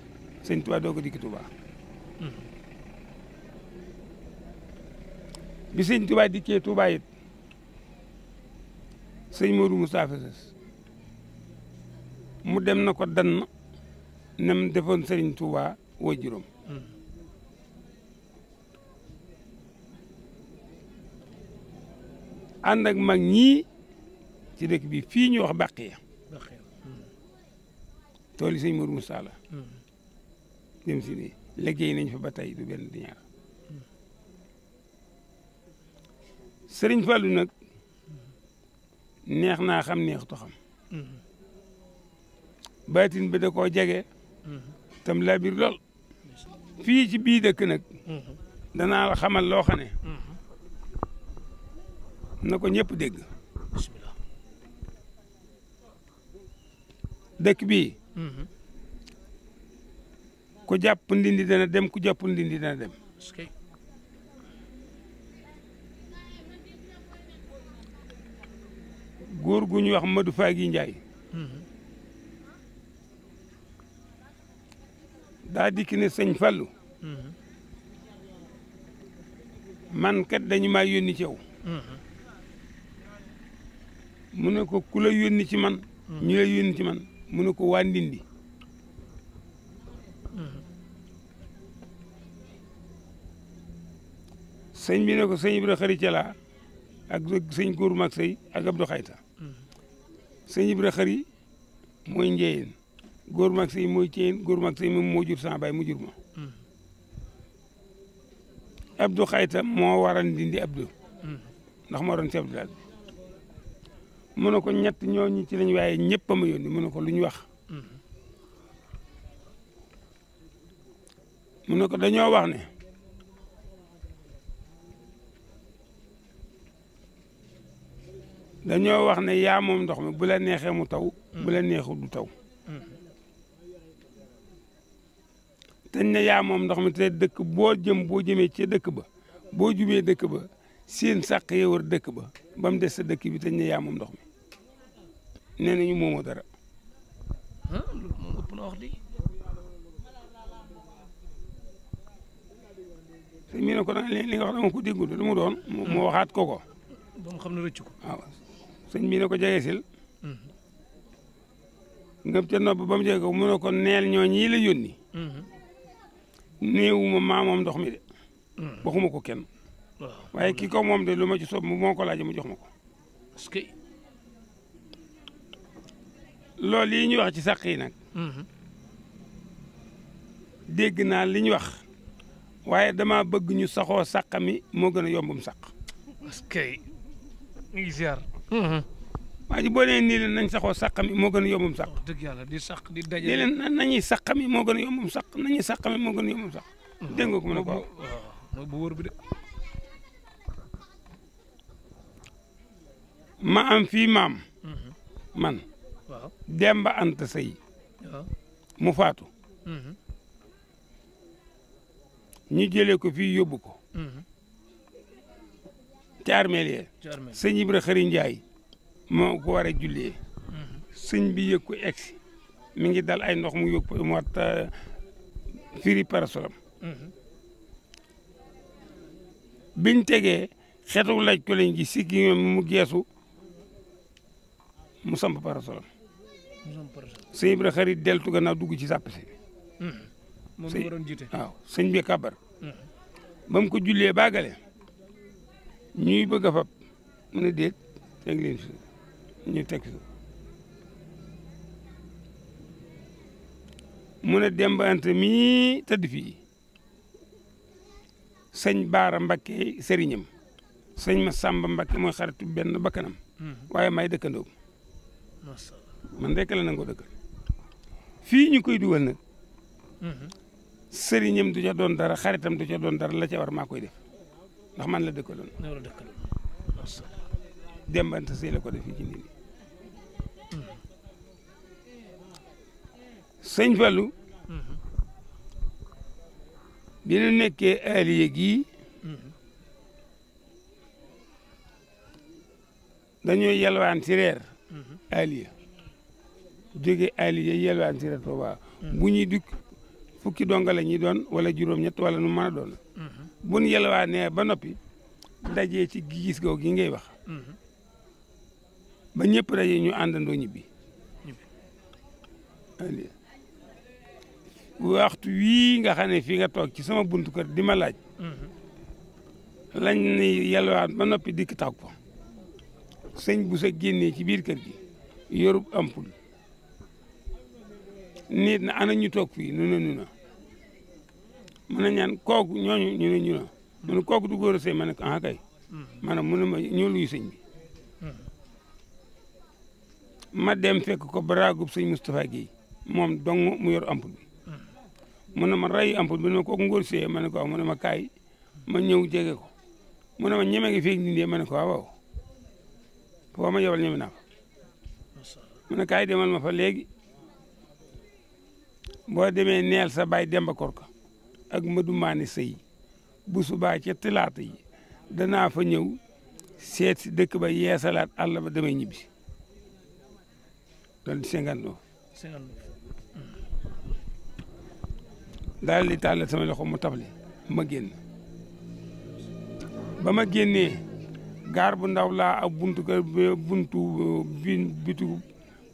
sëñ Tuubaa doo ko dikk Tuubaa bi sëñ Tuubaa dikkee Tuubaa it sëñ Modou Moustapha Sess mu dem na ko dann nam defoon sëriñ Tuubaa woo juróom ànd ak mag ñii ci dëkk bi fii ñu wax Baqiya tool yi sëñ Modou Moustapha la dem si nii liggéey nañ fa ba tey du benn di ñaar sëriñ Fallou nag neex naa xam neexutu xam baatin ba da koo jege tam laa biir lool fii ci bii dëkk nag danaa la xamal loo xam ne na ko ñëpp dégg bismillah dëkk bii ku jàpp Ndindi dana dem ku jàpp Ndindi dana dem góor gu ñuy wax Madou Fagi Ndiaye daa dikk ne sëñ Fallu man kat dañu maa yónni ci yow mu ne ko ku la yónni ci man ñu la yónni ci man mu ne ko waa Ndindi sëñ bi ne ko sëñ Ibra Xari Cala ak sëñ Góor Mag Sey ak Abdou Xayta sëñ Ibra Xari mooy njeyeen Góor Mag Sey mooy ceyeen Góor Mag Sey moom moo jur sama baay mu jur ma Abdou Xayta moo waral Ndindi Abdou ndax moo doon chef de village mu ne ko ñett ñooñu ci lañ waaye ñëpp a ma yónni mu ne ko lu ñu wax mu ne ko dañoo wax ne dañoo wax ne yaa moom ndox mi bu la neexee mu taw bu la neexul du taw teñ ne yaa moom ndox mi te dëkk boo jëmee ci dëkk ba boo jubee dëkk ba seen sàq yi wër dëkk ba ba mu des sa dëkk bi teñ ne yaa moom ndox mi nee nañu moomoo dara loolu moom ëpp na wax di sëñ bi ne ko nag li nga wax dama ko déggul lu mu doon mu waxaat ko ba mu xam ne rëcc ko waaw sëñ bi ne ko jege sil ngëp ca nopp ba mu jege ko mu ne ko neel ñoo ñii la yónni néewuma maa moom ndox mi de waxuma ko kenn waaye kii ko moom de lu ma ci soob moo ko laaj mu jox ma ko parce que loolu yi ñuy wax ci sàq yi nag dégg naa li ñu wax waaye dama bëgg ñu saxoo sàq mi moo gën a yombum sàq parce que ñu ngi ziar waa ji boo nee nii leen nañ saxoo sàq mi moo gën a yombum sàq dëgg yàlla di sàq di daje nii leen nañuy sàq mi moo gën a yombum sàq nañuy sàq mi moo gën a yombum sàq dégg nga ko mu ne ko waaw mooy bu wóor bi de ma am fii maam man waaw Demba Anta Sey waaw mu faatu ñu jëlee ko fii yóbbu ko ci armeel yi sëñ Ibra Xari Njaay moo ko war a jullee sëñ bi yëg ko egsi mi ngi dal ay ndox mu yóg mu wat firi parasolam biñ tegee xetu laaj ko lañ gi sikki mu geesu mu samp parasolam sëñ Ibra Xari deltu gannaaw dugg ci sàpp si moom la waroon jiite waaw sëñ bi kabar ba mu ko jullee baagale ñuy bëgg a fab mu ne déet teg leen fi ñu teg fi mu ne Demba Anta mii tëdd fii sëñ Baara Mbakke sëriñam sëñ ma Samba Mbakke mooy xaritu benn bakkanam waaye may dëkkandoom man rek la nangoo dëkk fii ñu koy dugal nag sëriñam du ca doon dara xaritam du ca doon dara la ca war maa koy def ndax man la dëkkaloon Demba Anta Sey la ko def fii ci nit ñi sëñ Fallou bi ñu nekkee aliye gii dañoo yelwaan ci reer aliye jóge aliye yelwaan ci reer Tuuba bu ñuy dukk fukki donga la ñuy doon wala juróom-ñett wala nu mën a doon bu ñu yelwaanee ba noppi dajee ci gis googu gi ngay wax ba ñëpp daje ñu àndandoo ñibbi aliye waxtu wii nga xam ne fii nga toog ci sama buntu kër di ma laaj lañ ni yelwaan ba noppi dikk taw ko sëñ bu sa génnee ci biir kër gi yorub ampul nit na ana ñu toog fii nu na mu ne ñaan kooku ñooñu ñu ne ñu na mu ne kooku du góor a sëy ma ne ko ah kay maanaam mu ne ma ñoo luyu sëñ bi ma dem fekk ko baraagub sëñ Moustapha Guèye moom dong mu yor ampul bi mu ne ma ray ampul bi ne ma kooku ngóor see ma ne ko waaw mu ne ma kaay ma ñëw jege ko mu ne ma ñeme ngi feeg nit ma ne ko waaw foo ma yebal ñeme naa fa mu ne kaay demal ma fa léegi boo demee neel sa baay Demba Korka ak Madu Maane Sëy bu subaa ca talaata yi danaa fa ñëw seet si dëkk ba yeesalaat àll ba damay ñibbi loolu di 59 daal di tàllal sama loxo mu tafli ma génn ba ma génnee gaar bu ndaw laa ak buntu bitu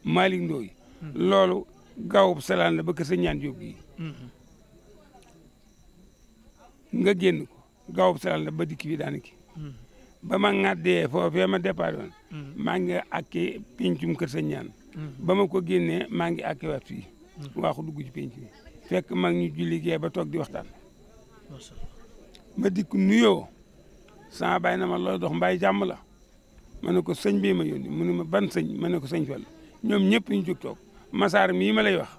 Malick Ndoye loolu gaawub salaan la ba kër sa ñaan jóg gi nga génn ko gaawub salaan la ba dikk bi daanaki ba ma ŋàddee foofee ma départ woon maa ngi àkkee pencum kër sa ñaan ba ma ko génnee maa ngi àkkee waat fii waaxu dugg ci penc bi fekk mag ñu julli gee ba toog di waxtaan ma dikk nuyoo sama baay na ma looy dox mbaay jàmm la ma ne ko sëñ bi ma yónni mu ne ma ban sëñ ma ne ko sëñ Fall ñoom ñëpp ñu jóg toog masaar mii ma lay wax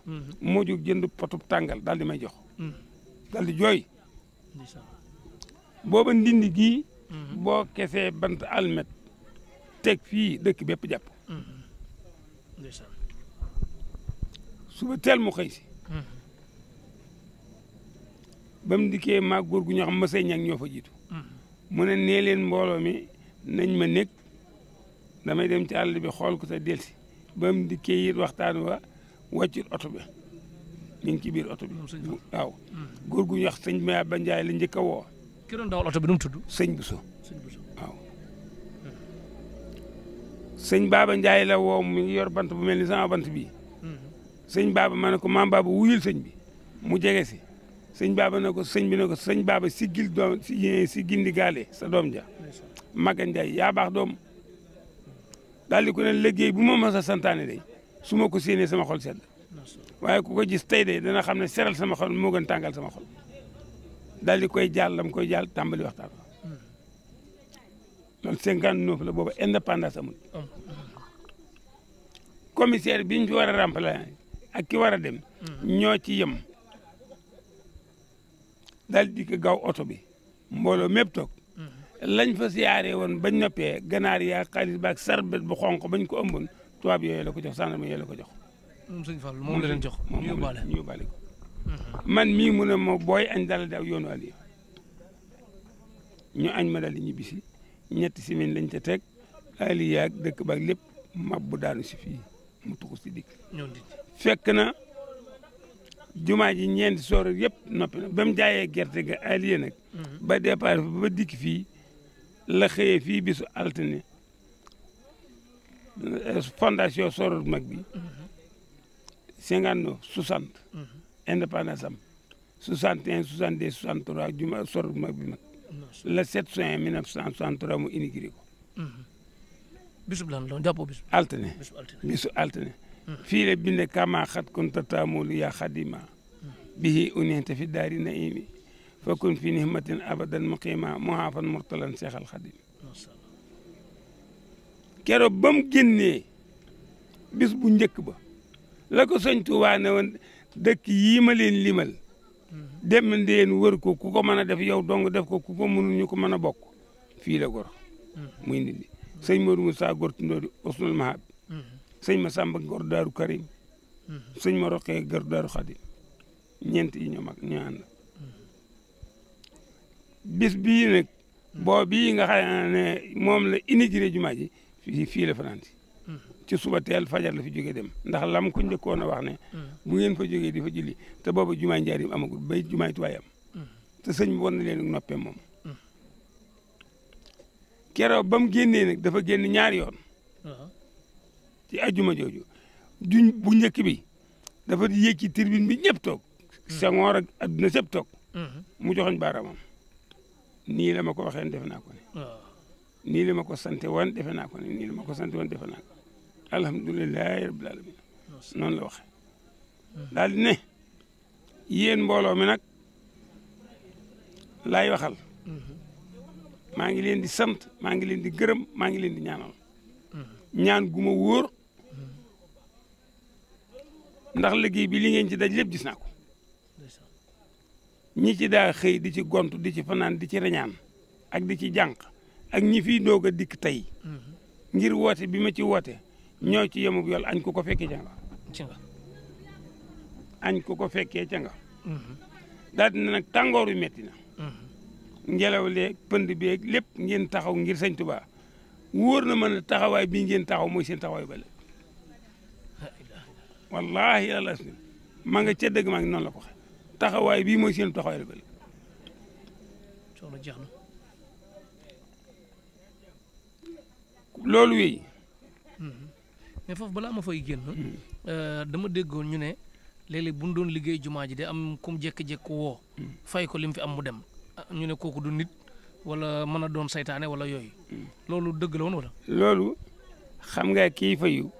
moo jóg jënd potub tàngal daal di may jox daal di jooy booba ndindi gii boo kesee bant almet teg fii dëkk bépp jàpp suba teel mu xëy si ba mu dikkee maag góor gu ñoo xam masay ñang ñoo fa jiitu mu ne nee leen mbooloo mi nañ ma nekk damay dem ci àll bi xool ko sa delsi ba mu dikkee it waxtaan wa wàccul oto bi ñu ngi ci biir oto bi waaw góor gu ñu wax sëñ ma ba Njaay la njëkk a woo ki doon dawal oto bi nu mu tudd sëñ Bousso waaw sëñ Baba Njaay la woo mi ngi yor bant bu mel ni sama bant bii sëñ Baba ma ne ko maam Baba wuyul sëñ bi mu jege si sëñ Baba ne ko sëñ bi ne ko sëñ Baba siggil doom si gindi gaale sa doom ja Maga Njaay yaa baax doom daal di ko ne liggéey bu ma mës a santaane day su ma ko séenee sama xol sedd waaye ku ko gis tey de dana xam ne seral sama xol moo gën tàngal sama xol daal di koy jàll lam koy jàll tàmbali waxtaan loolu 59 la booba indépendance amul commissaire bi ñu fi war a remplacer ak ki war a dem ñoo ci yem daal di ko gaaw oto bi mbooloo mépp toog lañ fa siyaaree woon bañ noppee ganaar yaa xaalis baak sarbet bu xonq bañ ko ëmboon tubaab yooyu la ko jox sàndarma yooyu la ko jox moom sëñ Fall moom la leen jox ñu yóbbaale ko man mii mu ne ma booy añ dala daw yoonu Aliou ñu añ ma daal di ñibbisi ñetti semaine lañ ca teg aliya ak dëkk baak lépp mab bu daanu si fii mu tuxu si dikk fekk na jumaa ji ñeenti soor yëpp noppi na ba mu jaayee gerte ga aliya nag ba départ ba dikk fii la xëyee fii bisu altine fondation Soror mag bi 59 60 indépendance am 61 62 63 juma Soror mag bi mag le 7 juin 1963 mu inauguré ko. bisub lan la jàppoo bisub altine bisu altine fii la binde kama xat kun tatamulu ya xadima bihi unita fi daari naimi fa kun fi nihmatin abadan muqima muhafan murtalan seexal xadim keroog ba mu génnee bis bu njëkk ba la ko sëñ Tuubaa ne woon dëkk yii ma leen limal dem ndeen wër ko ku ko mën a def yow dong def ko ku ko mënul ñu ko mën a bokk fii la gor muy Ndindi sëñ Modou Moussa gor Tindodi Usnul Mahab sëñ ma Samba gor Daaru Karim sëñ ma Roqee gor Daaru Xadim ñeent yi ñoo mag ñoo ànd bis bii nag boo bii nga xam ne moom la inauguré jumaa ji fii la fanaan si ci suba teel fajar la fi jógee dem ndax lam ko njëkkoon a wax ne bu ngeen fa jógee di fa julli te booba jumaay Njaaréem amagul bay jumaay Tuubaa am te sëñ bi won na leen noppee moom keroog ba mu génnee nag dafa génn ñaari yoon ci ajjuma jooju bu njëkk bi dafa yéeg ci tribune bi ñëpp toog Senghor ak adduna sëpp toog mu joxoñ baaraamam nii la ma ko waxee defe naa ko ne nii la ma ko sante woon defe naa ko ne nii la ma ko sante woon defe naa ko alhamdulilahi rabbil alamin noonu la waxe daal di ne yéen mbooloo mi nag laay waxal maa ngi leen di sant maa ngi leen di gërëm maa ngi leen di ñaanal ñaan gu ma wóor ndax liggéey bi li ngeen ci daj lépp gis naa ko ñi ci daa xëy di ci gont di ci fanaan di ci reñaan ak di ci jànq ak ñi fiy doog a dikk tey ngir woote bi ma ci woote ñoo ci yemub yool añ ko ko fekkee ca nga añ ko ko fekkee ca nga daal dina nag tàngoor wi metti na ngelaw leeg pënd beeg lépp ngeen taxaw ngir sëñ Tuubaa wóor na mën a taxawaay bii ngeen taxaw mooy seen taxawaay bale wallahi yàlla ma nga ca dëgg maa ngi noonu la ko xe taxawaay bii mooy seen taxawaay bale soxna jeex na loolu wéy mais foofu balaa ma fay génn dama déggoon ñu ne léeg-léeg bu ñu doon liggéey jumaa ji de am kum jékki-jékki woo fay ko li mu fi am mu dem ñu ne kooku du nit wala mën a doon saytaane wala yooyu loolu dëgg la woon wala loolu xam nga kii fayu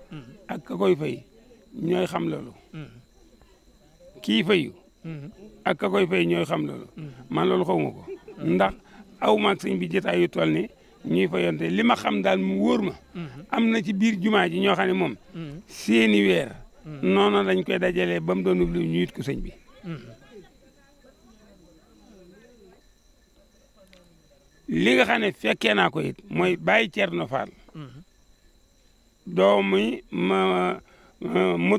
ak ka koy fay ñooy xam loolu kii fayu ak ka koy fay ñooy xam loolu man loolu xaw ma ko ndax aw maag sëñ bi jotaay yu toll ni ñuy fayonte li ma xam daal mu wóor ma am na ci biir jumaa ji ñoo xam ne moom seeni weer noonu lañ koy dajalee ba mu doon lu ñu yit ko sëñ bi li nga xam ne fekkee naa ko it mooy Baye Thierno Fall doomu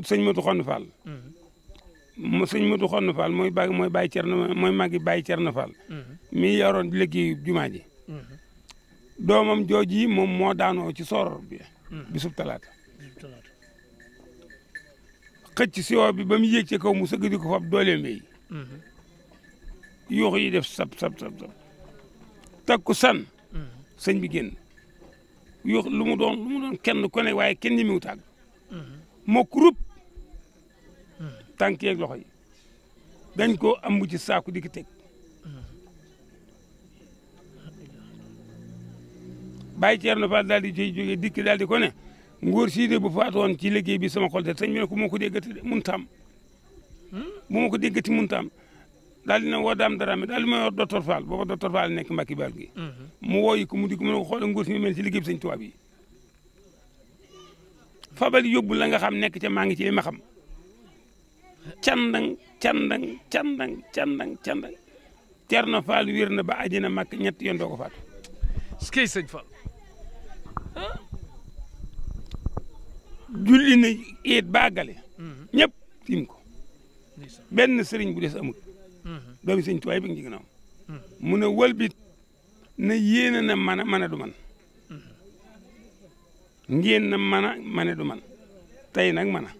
sëñ Modou Xonn Fall sëñ Modou Xonn Fall mooy Baye Thierno mooy magi Baye Thierno Fall mi yoroon liggéeyu jumaa ji doomam jooji moom moo daanoo ci Soror bi bisub talaata xëcc si woo bi ba mu yéeg ci kaw mu sëgg di ko fab dooleem yi yuux yi def sab takku san sëñ bi génn yuux lu mu doon kenn ku ne waaye kenn ñi mu tàgg moo kurub tànk yeeg loxo yi dañ ko ambu ci saaku di ko teg Baye Thierno Fall daal di jógee dikk daal di ko ne ngóor sii de bu faatoon ci liggéey bi sama xol de sëñ bi ne ko moo ko déggati de mun taam bu ma ko déggati mun taam daal di ne woo daam dara mi daal di ma yor docteur Fall booba docteur Fall nekk Mbacke Bal gi mu wooyi ko mu di ko mu ne ko xoolal ngóor si mi mel ci liggéey bi sëñ Tuubaa bi fabal yóbbu la nga xam nekk ca maa ngi ci li ma xam candang Thierno Fall wér na ba àjjana màkk ñett yoon doo ko faatu skey sëñ Fall julli na eet baagale ñëpp tiim ko benn sëriñ bu des amul doomi sëñ Tuubaa bi ngi ci ginnaaw mu ne wëlbit na yéene na mën a du man ngeen na mën a du man tey nag mën a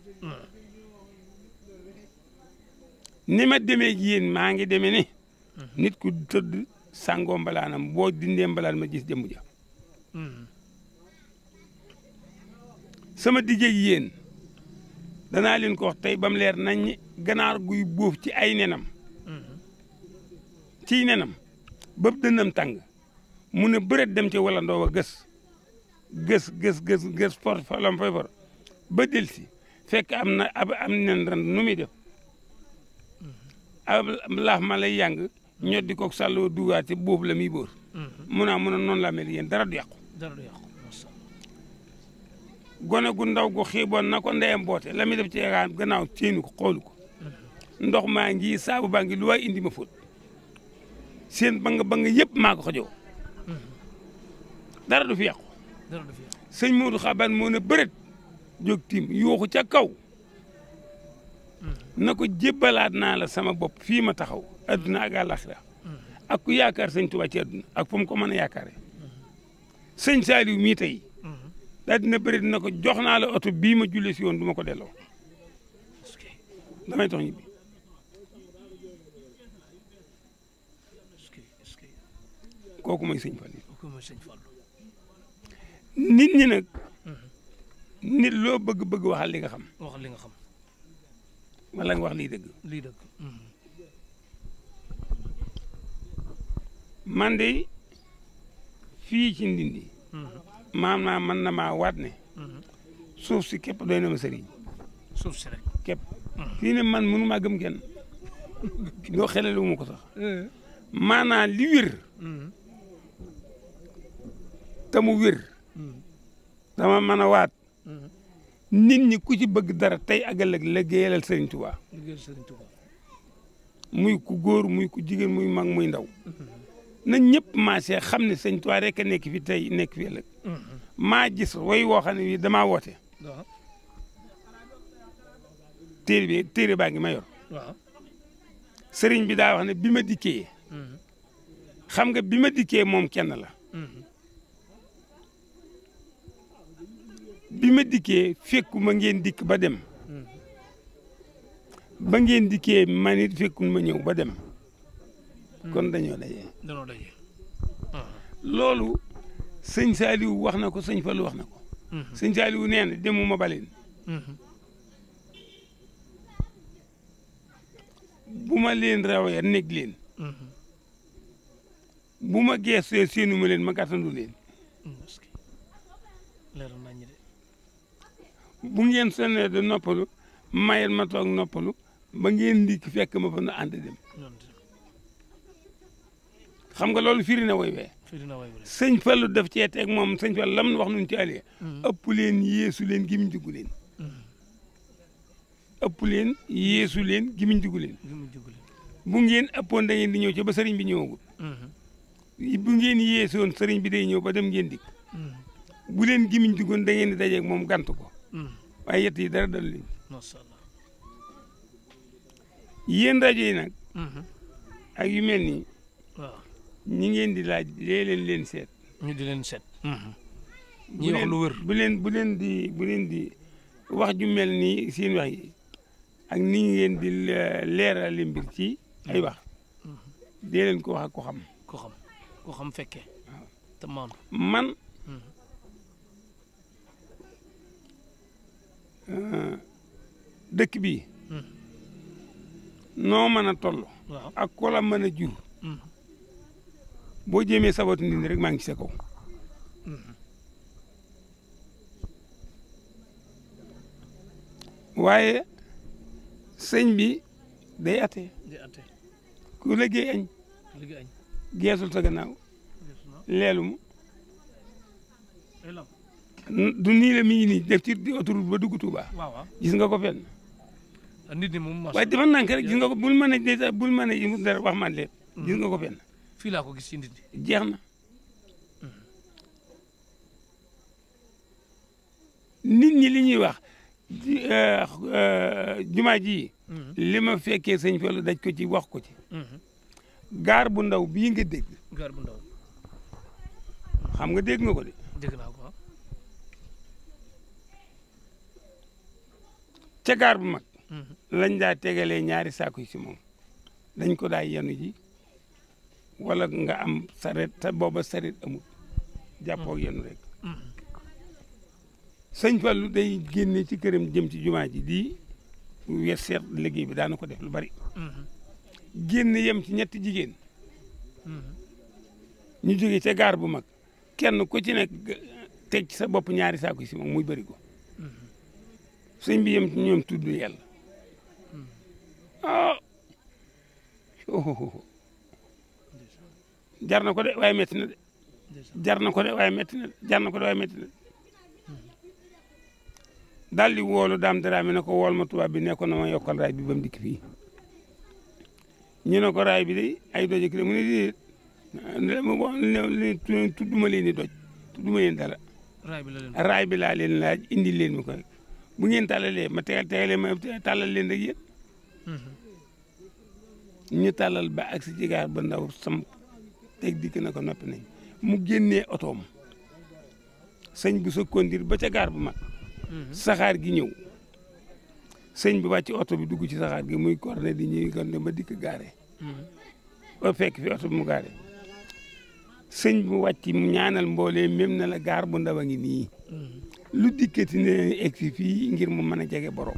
ni ma demee ak yéen maa ngi demee ni nit ku tëdd sàngoo mbalaanam boo dindee mbalaan ma gis jëmm ja sama diggeeg yéen danaa leen ko wax tey ba mu leer nañ ganaar guy bóof ci ay nenam ciy nenam ba dënnam tàng mu ne bëreet dem ci wala ndoo wa gës for lam fay for ba del si fekk am nen ren nu muy def ab laaf ma lay yàng ñoddi ko sàlloo dugaat ci boobu la muy bóor mun a noonu la mel yéen dara du yàqu gone gu ndaw gu xiiboon na ko ndeyam boote la muy def ci gannaaw séenu ko xoolu ko ndox maa ngi saabu baa ngi lu waay indi ma fóot seen ba nga yëpp maa ko xojoo dara du fi yàqu sëñ Modou Xaban moo ne bëreet jóg tiim yooxu ca kaw na ko jébbalaat naa la sama bopp fii ma taxaw adduna ak àllaaxira ak ku yaakaar sëñ Tuubaa ci adduna ak fu mu ko mën a yaakaare sëñ Saliou mii tey daal dina bëri dina ko jox naa la oto bii ma jullee si woon du ma ko delloo damay tax ñibbi kooku mooy sëñ Fallu nit ñi nag nit loo bëgg waxal li nga xam wala nga wax lii dëgg man de fii ci Ndindi maanaam man na maa waat ne suuf si képp doy na ma sëriñ suuf si rek képp fii ne man mënu maa gëm kenn doo xelelu ma ko sax maanaam li wér te mu wér dama mën a waat nit ñi ku ci bëgg dara tey ak ëllëg liggéeyalal Sëriñ Tuubaa muy ku góor muy ku jigéen muy mag muy ndaw na ñëpp maasee xam ne Sëriñ Tuubaa rek a nekk fi tey nekk fi ëllëg maa gis way woo xam ne wi damaa woote téere baa ngi ma yor sëriñ bi daa wax ne bi ma dikkee xam nga bi ma dikkee moom kenn la bi ma dikkee fekku ma ngeen dikk ba dem ba ngeen dikkee man it fekkul ma ñëw ba dem kon dañoo daje loolu sëñ Saliou wax na ko sëñ Fallu wax na ko sëñ Saliou nee na demuma baleen bu ma leen rawee nekk leen bu ma geesee seenu ma leen ma gàttandu leen bu ngeen sonnee de noppalu mayet ma toog noppalu ba ngeen dikk fekk ma fa na ànd dem xam nga loolu firi na woy wee sëñ Fallu def cee teg moom sëñ Fallu lam wax nun ci àllee ëpp leen yeesu leen gimiñ dugg leen ëpp leen yeesu leen gimiñ dugg leen bu ngeen ëppoon da ngeen di ñëw ci ba sëriñ bi ñëwagul bu ngeen yeesoon sëriñ bi day ñëw ba dem ngeen dikk bu leen gimiñ duggoon da ngeen di dajeeg moom gant ko waaye yett yi dara dal leen yéen rajo yi nag ak yu mel nii ñi ngeen di laaj leen seet ñu di leen seet ñi wax lu wër bu leen di wax ju mel nii seen wax yi ak ni ngeen di leerali mbir ci ay wax dee leen ko wax ak ko xam fekke te maam man dëkk bi noo mën a toll ak ko la mën a jur boo jéemee sabatu Ndindi rek maa ngi ci sa kaw waaye sëñ bi day ate ku liggéey añ geesul sa gannaaw leelu mu du nii la mi ngi nii def ci autoroute ba dugg Touba gis nga ko fenn nit ñi moom waaye dafa nànk rek gis nga ko bul mën a dara wax man leen gis nga ko fenn fii laa ko gis ci Ndindi jeex na nit ñi li ñuy wax jumaa ji li ma fekkee sëñ Fallu daj ko ci wax ko ci gaar bu ndaw bii nga dégg gaar bu ndaw xam nga dégg nga ko de. dégg naa ko waaw. ca gaar bu mag. lañ daa tegalee ñaari saako yi si moom dañ ko daa yenu ji wala nga am saret te booba saret amul jàppoo yenu rek. sëñ Fallu day génne ci këram jëm ci jumaa ji di weer seet liggéey bi daana ko def lu bari. génn yem ci ñetti jigéen. ñu jóge ca gaar bu mag kenn ku ci nekk teg ci sa bopp ñaari saako yi si moom muy bëri ko. sëñ bi yem ci ñoom tudd yàlla. ah jar na ko de waaye metti na de. jar na ko de waaye metti na de jar na ko de waaye metti na de. daal di woolu daam daraame ne ko wool ma tubaab bi ne ko na ma yokkal raay bi ba mu dikk fii ñu ne ko raay bi de ay doj ak mu ne déedéet tudduma leen di doj tudduma leen dara. raay bi laa leen laaj indi leen mi ko rek bu ngeen tàllalee ma tegalee ma tàllal leen rek yéen. ñu tàllal ba ak si jigaar ba ndaw sam teg dikk na ko noppi nañ mu génnee otoom sëñ bi sa kondir ba ca gaar bu mag. saxaar gi ñëw sëñ bi wàcc oto bi dugg ci saxaar gi muy korne di ñuy korne ba dikk gaare ba fekk fi oto bi mu gaare sëñ bi wàcc mu ñaanal mboolee même na la gaar bu ndaw a ngi nii lu dikkati ne egg si fii ngir mu mën a jege borom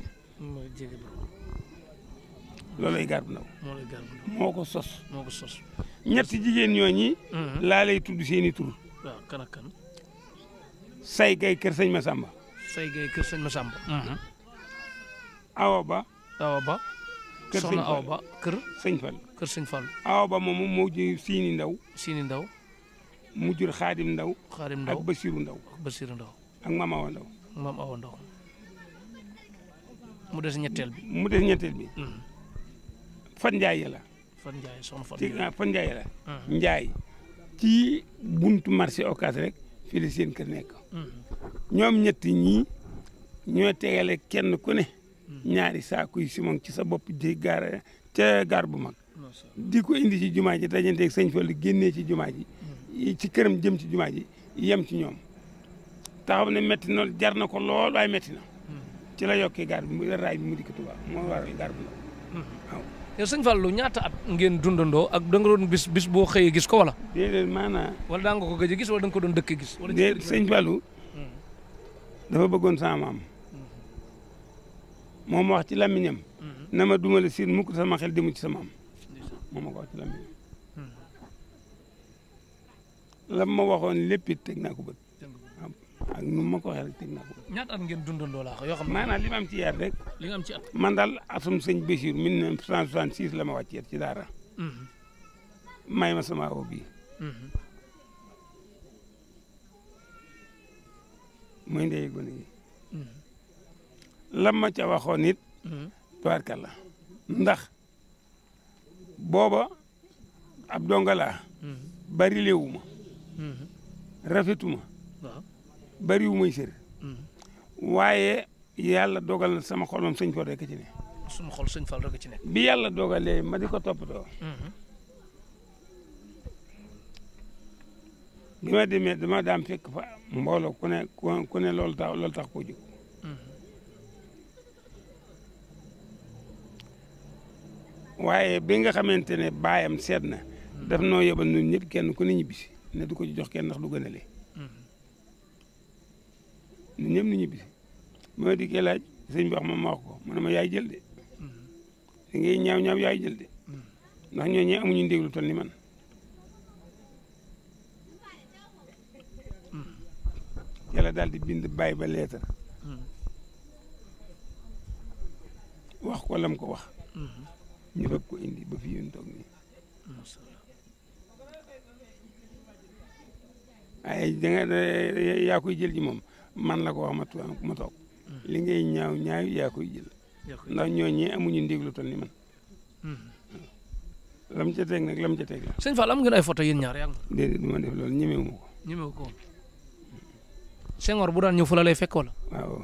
loolay gaar bu ndaw moo ko sos ñetti jigéen ñooñi laa lay tudd seeni tur waaw kan ak kan say gay kër sëñ Masamba say gay kër sëñ Masamba. Awa Ba. Awa Ba. kër soxna Awa Ba kër. sëñ Fall kër sëñ Fall. Awa Ba moomu moo jur Siini Ndaw. Siini Ndaw. mu jur Xaadim Ndaw. Xaadim Ndaw ak Basiru Ndaw. Basiru Ndaw. ak Maam Awa Ndaw. Maam Awa Ndaw. mu des ñetteel bi. mu des ñetteel bi. Fat Njaay la. Fat Njaay soxna Fat ci Njaay. Fat Njaay la. Njaay ci buntu marché Ocass rek fii la seen kër nekk. ñoom ñetti ñii ñoo tegale kenn ku ne ñaari saaku yi simon ci sa bopp di gaar ca gaar bu mag di ko indi ci jumaa ji dajanteeg sëñ Fallu génnee ci jumaa ji ci këram jëm ci jumaa ji yem ci ñoom taxaw ne métti na jar na ko lool waaye métti na ci la yokkee gaar bi mu raay bi mu dikk Tuubaa moo waral gaar bu ndaw waaw. yow sëñ Fallu ñaata at ngeen dundandoo ak da nga doon bis boo xëyee gis ko wala. déedéet maanaam. wala daa nga ko gëj a gis wala da nga ko doon dëkk gis. wala déedéet sëñ Fallu dafa bëggoon sama maam moom wax ci làmmiñam na ma duma la siin mukk sama xel demu ci sa maam moom ma ko wax ci làmmiñam la ma waxoon lépp it teg naa ko bët ak nu ma ko waxee rek teg naa ko bët. ñaata at ngeen dundandoo laa yoo xam ne maanaam li ma am ci yar rek. li nga am ci at. man daal atum sëñ Bachir 1966 la ma wàcc yar ci daara. may ma sama awo bii. muy ndey gone yi lam ma ca waxoon it tubaarkàlla ndax booba ab donga laa bari léewuma rafetuma bariwumay sër waaye yàlla dogal na sama xol moom sëñ Fall rek ci ne suma xol sëñ Fall rek ci ne bi yàlla dogalee ma di ko toppatoo bi ma demee dama daam fekk fa mbooloo ku ne loolu tax koo jóg waaye bi nga xamante ne baayam seet na daf noo yebal ñun ñëpp kenn ku ne ñibbisi ne du ko ci jox kenn ndax du gënale ñun ñëpp ñu ñibbisi moo dikkee laaj sëñ bi wax ma wax ko mu ne ma yaay jël de da ngay ñaaw ñaaw yaay jël de ndax ñoo ñee amuñu ndéglu toll ni man yàlla daal di bind bàyyi ba leetar wax ko lam ko wax ñu bëgg ko indi ba fi yéen toog nii waaye da nga yaa koy jël ji moom man la ko wax ma toog li ngay ñaaw ñaaw yaa koy jël ndax ñooñee amuñu ndéglu toll ni man lam ca teg nag lam ca teg la. sëñ Fall am ngeen ay photo yéen ñaar yaa ngi. déedéet du ma def loolu ñemewu ma ko. ñemewu ko woon Senghor bu daan ñëw fu la lay fekk wala. waaw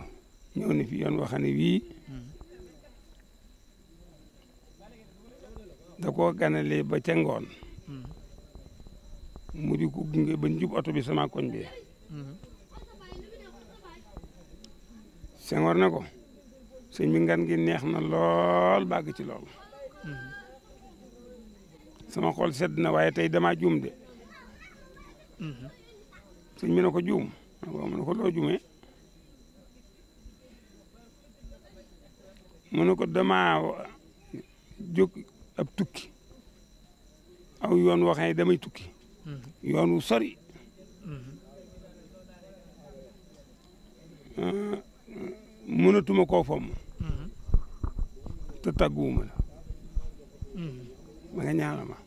ñëw na fi yoon wax ne wii da koo ganalee ba ca ngoon mu di ko gunge ba njub oto bi sama koñ bi Senghor na ko sëñ bi ngan gi neex na lool bàgg ci lool sama xol sedd na waaye tey damaa juum de sëñ bi na ko juum mu ne ko loo juumee mu ne ko damaa jóg ab tukki aw yoon waxee damay tukki yoon wu sori mënatuma koo fomm te tàgguwuma la ba nga ñaanal ma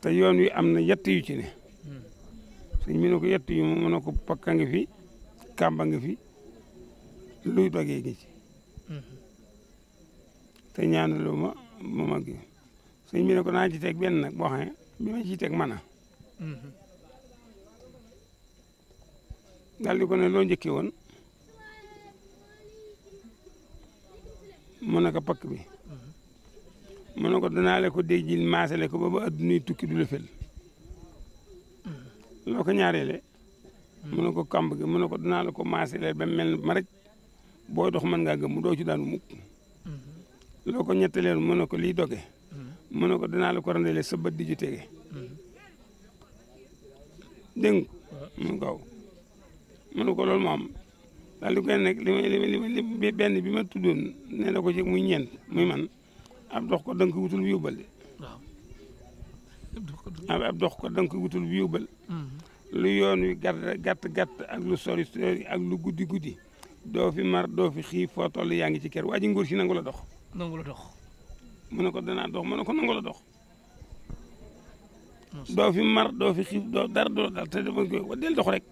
te yoon wi am na yett yu ci ne sëñ bi ne ko yett yu mu ne ko pakka ngi fi kàmba ngi fi luy dogee ngi ci te ñaanaloo ma mag gi sëñ bi ne ko naa ci teg benn nag boo xam ne bi ma ciy teg mana daal di ko ne loo njëkkee woon mu ne ko pakk bi mu ne ko danaa la ko déjjil maasale ko ba addunay tukki du la fel loo ko ñaareele mu ne ko kàmb gi mu ne ko danaa la ko maasale ba mel ma rek booy dox mën ngaa gëm mu doo ci daanu mukk loo ko ñettaleel mu ne ko liy doge mu ne ko danaa la ko randale sa bët di ju tege dégg nga mu kaw mu ne ko loolu moom daal di koy nekk li benn bi ma tuddoon nee na ko ci muy ñeent muy man ab dox ko danga ko wutul bi yóbbal de ab dox ko danga ko wutul bi yóbbal lu yoon wi gàtt ak lu sori sori ak lu guddi guddi doo fi mar doo fi xiif foo toll yaa ngi ci kër waa ji ngóor si nangu la dox mu ne ko danaa dox mu ne ko nangu la dox doo fi mar doo fi xiif doo dara doo dal te dama koy del dox rek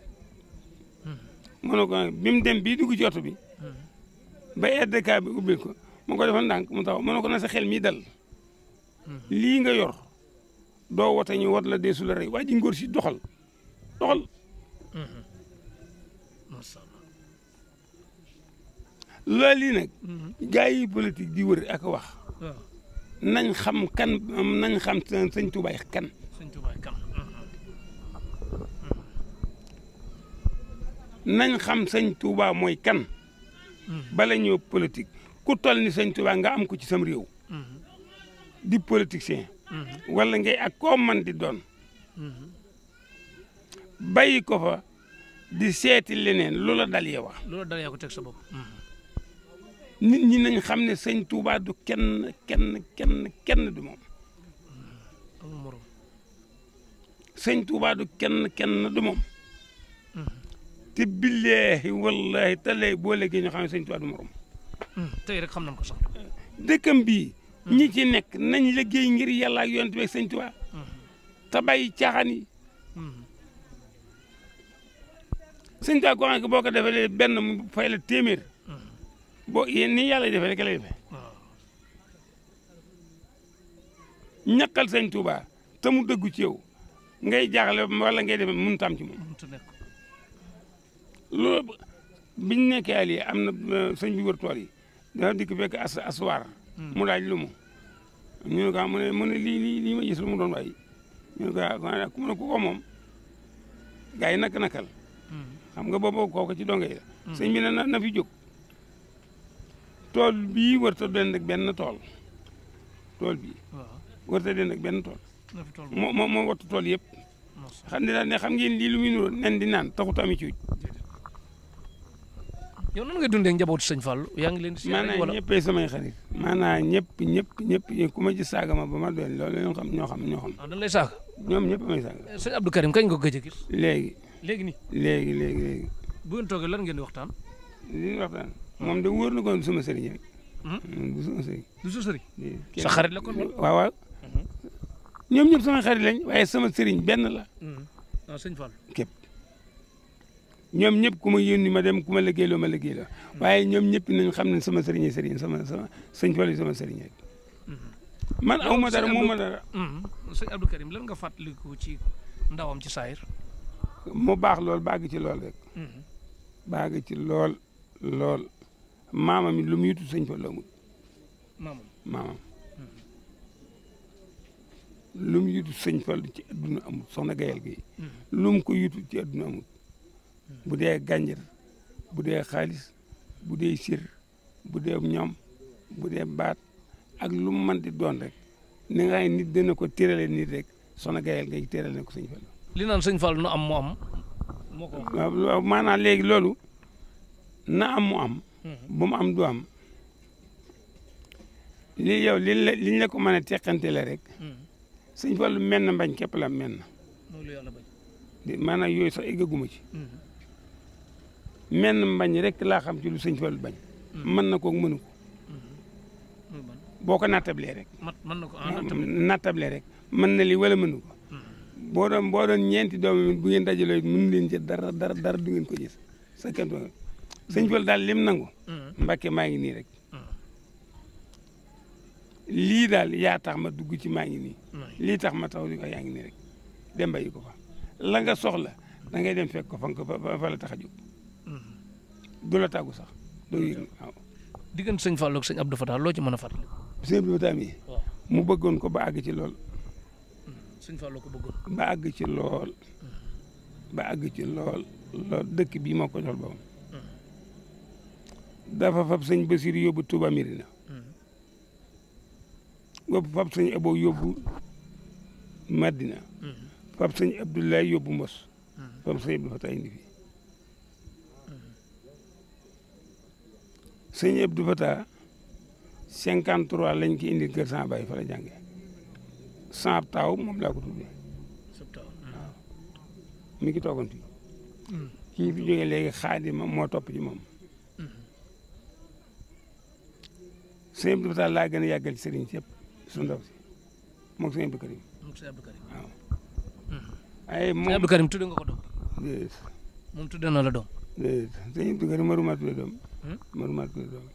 mu ne ko bi mu dem bii dugg ci oto bi ba RDK bi ubbil ko mu ko defal ndànk mu taw mu ne ko na sa xel mii dal lii nga yor doo wote ñu wot la deesu la rey waa ji ngóor si doxal loolu lii nag gars yi politique di wër ak wax nañ xam kan nañ xam sëñ Tuubaa kan nañ xam sëñ Tuubaa mooy kan bala ñëw politique ku toll ni sëñ Tuubaa nga am ko ci sam réew di politicien wala ngay ak koo man di doon bàyyi ko fa di seeti leneen loola dal yow ko teg sa bopp nit ñi nañ xam ne sëñ Tuubaa du kenn du moom sëñ Tuubaa du kenn du moom te billaahi wallaahi talay boo léegi ñu xam ne sëñ Tuubaa du morom tey rek xam nañ ko sax dëkkam bii ñi ci nekk nañ liggéey ngir yàlla ak yonent bi ak sëñ Tuubaa te bàyyi caaxaan yi sëñ Tuubaa ko xam ne boo ko defee benn mu fay la téeméer boo yéen nii yàlla defee rek lay defee ñaqal sëñ Tuubaa te mu dëggu ci yow ngay jaaxle wala ngay demee mënut a am ci moom loolu biñ nekkee ali am na sëñ bi wër tool yi dafa dikk fekk aswaar mu laaj lu mu ñu ne ko mu ne lii ma gis lu mu doon waay ñu ne ko mu ne ku ko moom gars yi nakal xam nga boobu kooku ci donge yi la sëñ bi ne na fi jóg tool bii warta den ak benn tool bii warta den ak benn tool moo wattu tool yëpp xam ne xam ngeen lii lu muy nuroo nen di naan taxut ami ciuj yow nan ngay dundee njabootu sëñ Fallou yaa ngi leen di maanaam ñëppay samay xarit maanaam ñëpp ku ma ci saaga ma ba ma doon loolu ñoo xam dañ lay saaga ñoom ñëpp may saaga sëñ Abdou Karim kañ nga ko gëj a gis léegi nii léegi bu ngeen toogee lan ngeen di waxtaan moom de wóor na ko sama sëriñ rek du sama sëriñ du sa sëriñ sa xarit la kon waaw ñoom ñëpp samay xarit lañ waaye sama sëriñ benn la waaw sëñ Fallou képp ñoom ñëpp ku ma yónni ma dem ku ma liggéeyloo waaye ñoom ñëpp nañ xam ne sama sëriñ sama sëñ Fallou sama sëriñ rek man aw ma dara moom ma dara sëñ Abdou Karim lan nga fàttaliku ci ndawam ci saayir mu baax lool bàgg ci lool rek bàgg ci lool maamam mi lu mu yutu sëñ Fallou amul maamam lu mu yutu sëñ Fallu ci adduna amut soxna Gayel gi lu mu ko yutu ci adduna amut bu dee gànjar bu dee xaalis bu dee sir bu dee ñoom bu dee baat ak lu mu mën di doon rek ni nga xam nit dana ko térale nit rek soxna Gayel ngay térale na ko sëñ Fallu li naan sëñ Fallu na am mu am moo ko wax. waaw maanaam léegi loolu na am mu am bu mu am du am li yow liñ la ko mën a teqantele rek sëñ Fallu menn mbañ képp la menn loolu yàlla bañ. maanaam yooyu sax eggaguma ci menn mbañ rek laa xam ci lu sëñ Fallu bañ mën na ko mënu ko boo ko nattablee rek mën na ko nattablee rek mën na li wala mënu ko boo doon ñeenti doom bu ngeen dajaloo mënu leen ci dara du ngeen ko gis sa kenn sëñ Fallu daal lim nangu Mbàkke maa ngi nii rek lii daal yaa tax ma dugg ci maa ngi nii lii tax ma tax di ko yaa ngi nii rek dem bàyyi ko fa la nga soxla da ngay dem fekk ko fa la tax a jóg du la tàggu sax doo yëg waaw diggante sëñ Fallu ak sëñ Abdou Fatah loo ci mën a fàttali. sëñ Abdou Fatah mi mu bëggoon ko ba àgg ci lool sëñ Fallu ko bëggoon ba àgg ci lool lool dëkk bii moo ko jox boppam dafa fab sëñ Basiir yóbbu Touba Mirina fab sëñ Abo yóbbu Madina fab sëñ Abdoulaye yóbbu Mbos fab sëñ Abdou Fatah indi fi sëñ Abdou Fatah 53 lañ ko indi kër sama baay fa la jànge sans taaw moom laa ko tuddee waaw mi ngi toogoon fii kii fi jógee léegi Xaadima moo topp ci moom sëñ Abdou Fatah laa gën a yàggal ci sëriñ si yëpp su ndaw si moom sëñ Abdou Karim waaw ay moom sëñ Abdou Karim tudde nga ko doom déedéet moom tudde na la doom déedéet sëñ Abdou Karim maruma tudde doom maruma tudde doom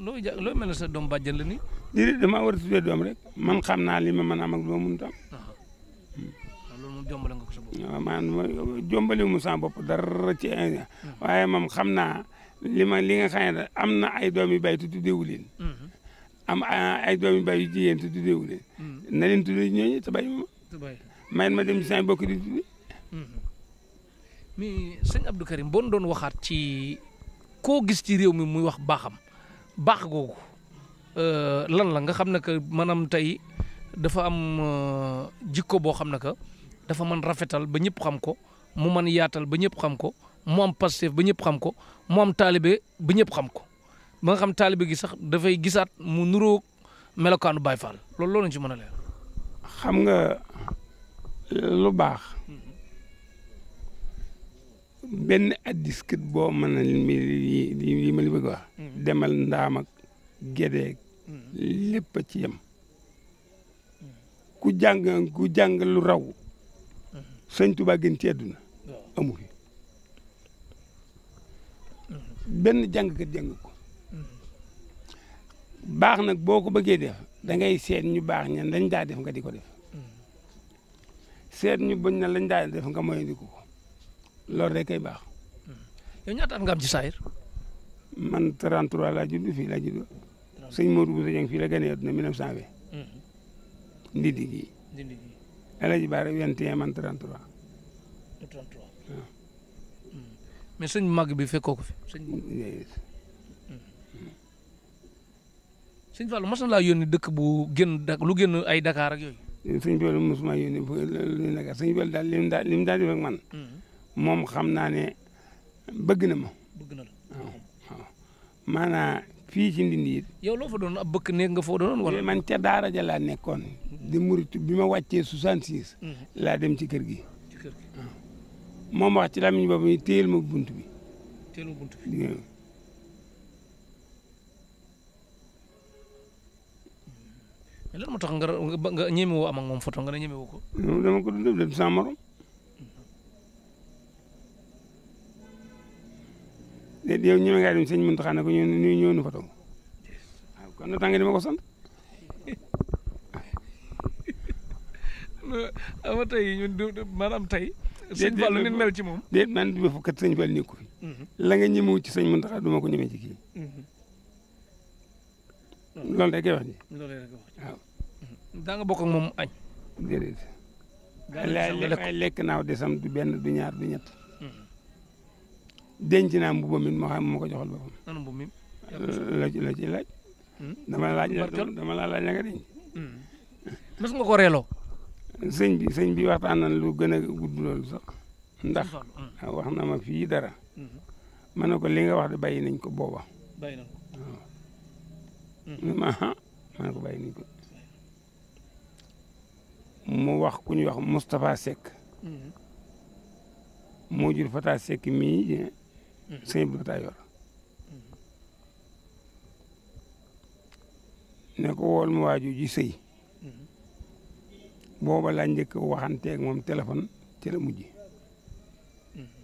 looy mel ne sa doom bàjjen la ni déedéet damaa war a tuddee doom rek man xam naa li ma mën a am ak lu ma mënut a am loolu moom jombale nga ko sa bopp waaw man jombale mu sama bopp dara ci waaye moom xam naa li nga xam ne am na ay doom yu bay te tuddeewu leen am ay doom yu bay yu jigéen te tuddeewu leen na leen tuddee ñooñu te bàyyi ma dem ci sama bokk di tudde mais sëñ Abdou Karim boo doon waxaat ci koo gis ci réew mi muy wax baax googu lan la nga xam ne que maanaam tey dafa am jikko boo xam ne que dafa mën rafetal ba ñëpp xam ko mu mën yaatal ba ñëpp xam ko mu am Pastef ba ñëpp xam ko mu am taalibe ba ñëpp xam ko ba nga xam taalibe gi sax dafay gisaat mu nuróo melokaanu Baay Faal loolu lañ ci mën a leer. xam nga lu baax benn addis kët boo mën a li ma li bëgg wax demal ndaam ak gédeeg lépp a ci yem ku jàng lu raw sëñ Tuubaa gën ci àdduna amu fi benn jàngkat jàng ko baax nag boo ko bëggee def da ngay seet ñu baax ñan lañ daa def nga di ko def seet ñu bañ na lañ daa def nga moy di ko loolu rek kay baax. yow ñaata at nga am ci saayir. man 33 laa judd fii laa judd. sëñ Modou Bousso Dieng fii la gane àdduna 1920. Ndindi gii. Ndindi gii. El Hadj Baara 21 man 33. 33 waaw. mais sëñ màgg bi fekkoo ko fi sëñ. sëñ Fallou mas na laa yónni dëkk bu lu génn ay Dakar ak yooyu. sëñ Fallou mosuma yónni lu Dakar sëñ Fallou daal li mu daal def ak man. moom xam naa ne bëgg na ma. bëgg na la waaw maanaam fii ci Ndindi it. yow loo fa doon ab bëkk néeg nga foo doon wala. man ca daara ja laa nekkoon. di murit bi ma wàccee 66. laa dem ci kër gi. ci kër gi waaw moom wax ci lamiñ boobu ni téyel ma bunt bi. téyel ma bunt bi. mais lan moo tax nga ñemewoo am ak moom photo nga ne ñemewoo ko. dama ko dund dem sama morom. léegi yow ñeme ngaa dem sëñ Muntaxa ne ko ñëw nu photo waaw kon nag tànga di ma ko sant. ama tey ñun maanaam tey. sëñ Fallu nit mel ci moom. déet man du ma fukkat sëñ Fallu nekku fi. la nga ñemewu ci sëñ Muntaxa du ma ko ñemee ci kii. loolu rek kay wax ji. loolu rek kay wax ji waaw. daa nga bokk ak moom añ. déedéet. lekk ay lekk naaw desam du benn du ñaar du ñett. denc naa mbuba mi moo xam moo ko joxal boppam. ana mbubb mi. la ci laaj. dama la laaj la nga denc. mas nga ko reeloo. sëñ bi waxtaan nañ lu gën a gudd loolu sax. ndax wax na ma fii dara. ma ne ko li nga wax de bàyyi nañ ko booba. bàyyi nañ ko waaw. ma ne ko bàyyi nañ ko. mu wax ku ñuy wax Moustapha Seck. moo jur Fata Seck mii. sëñ bi taa yor. ne ko wool mu waaju ji sëy. booba laa njëkk waxanteeg moom téléphone ci la mujj.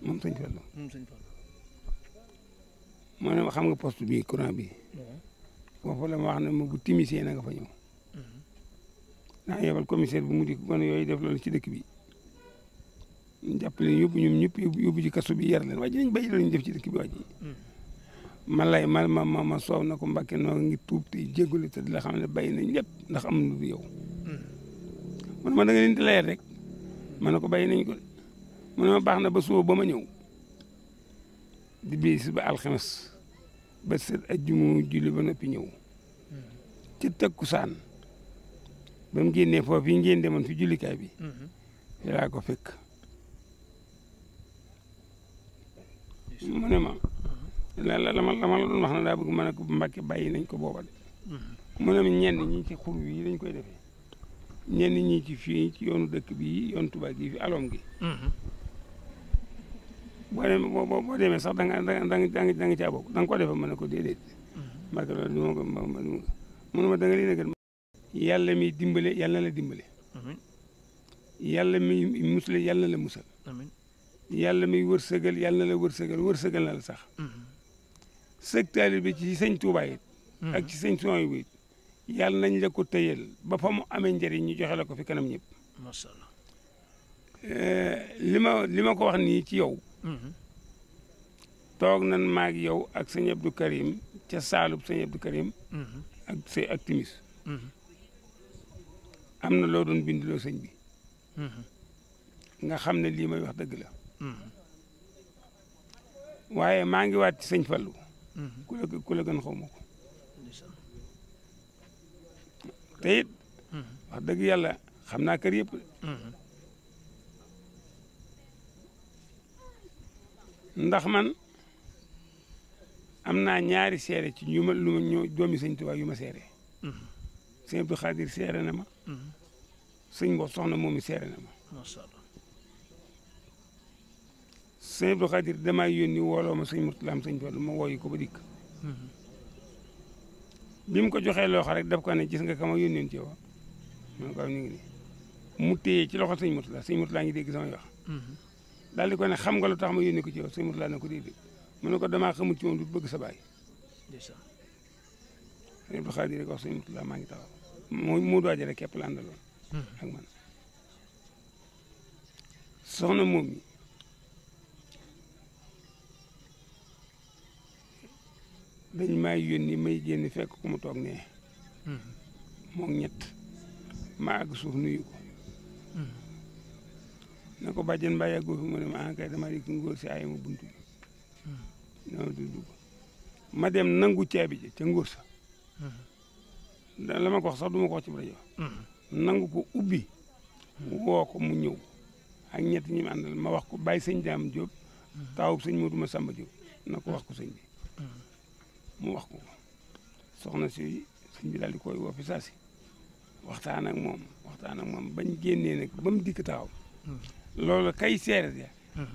moom sëñ Fallu. moo ne xam nga poste bi courant bi. foofu la ma wax ne ma bu timisee na nga fa ñëw. naa yebal commissaire bu mu di gone yooyu def loolu ci dëkk bi. ñu jàppale yóbbu ñoom ñëpp yóbbu ci kaso bi yar leen waaye dinañ béy lañu def ci dëkk bi waa ji. ma soow na ko Mbàkke noo ngi tuub te jégalu te di la xam ne bàyyi nañ lépp ndax am na lu yow. man ma da nga leen di layal rek ma ne ko bàyyi nañ ko de mu ne ma baax na ba suba ba ma ñëw di bis ba alxames ba set ajjuma julli ba noppi ñëw ci takkusaan ba mu génnee foofu yi ngeen demoon fi jullikaay bi fi laa ko fekk mu ne ma la ma doon wax na daa bëgg ma ne ko Mbàkke bàyyi nañ ko booba de mu ne ma ñenn ñi ci xur yi dañ koy defee ñenn ñi ci fii ci yoonu dëkk bi yoonu Tuubaa gi fi alom gi boo demee sax da nga caa bokk da nga ko defee ma ne ko déedéet Mbàkke loolu du ma ko mu ne ma da nga leen a gën yàlla mi dimbale yàlla na la dimbale yàlla mi musale yàlla na la musal yàlla mi wërsëgal yàlla na la wërsëgal na la sax sëg taalibe bi ci sëñ Tuubaa it ak ci sëñ Suwaybu bi yàlla nañ la ko tëyal ba fa mu amee njëriñ ñu joxe la ko fi kanam ñëpp. macha allah. li ma ko wax nii ci yow. toog nan maag yow ak sëñ Abdou Karim ca Saalub sëñ Abdou Karim. ak timis am na loo doon bindloo sëñ bi. nga xam ne lii may wax dëgg la. waaye maa ngi waat ci sëñ Fallu. ku la gën xaw ma ko. te it wax dëgg yàlla xam naa kër yëpp ndax man am naa ñaari seere ci ñu ma lu ma ñoo doomi sëñ Tuubaa yu ma seere sëñ Abdou Khadir seere na ma sëñ Mbow soxna moom mi seere na ma macha allah sëñ Abdou Khadir damaa yónni wooloo ma sëñ Murtalaam sëñ Fallu ma wooyi ko ba dikk bi mu ko joxee loxo rek daf ko ne gis nga kama yónneen ci yow man ko ñu ngi nii mu téye ci loxo sëñ Murtala ngi dégg samay wax daal di ko ne xam nga lu tax ma yónni ko ci yow sëñ Murtala ne ko déedéet mu ne ko damaa xamul ci moom du bëgg sa baay sëñ Abdou Khadir rek wax sëñ Murtala maa ngi taxaw mu dooje rek képp la àndaloon ak man soxna moom mi dañ may yónni may génn fekk ku mu toog nee moom ñett ma àgg suuf nuyu ko ne ko bàjjen mbaa yàggoo fi mu ne ma kay dama di ngóor si ay ma buntu bi dama dugg ma dem nangu caabi ji ca ngóor sa la ma ko wax sax du ma ko wax ci rajo nangu ko ubbi woo ko mu ñëw ak ñett ñi ma àndal ma wax ko bàyyi sëñ Daam Jóob taawub sëñ Moodu ma Samba Jóob na ko wax ko sëñ bi mu wax ko soxna si sëñ bi daal di koy woo fi saa si waxtaan ak moom bañ génnee nag ba mu dikk taxaw loolu kay seere ya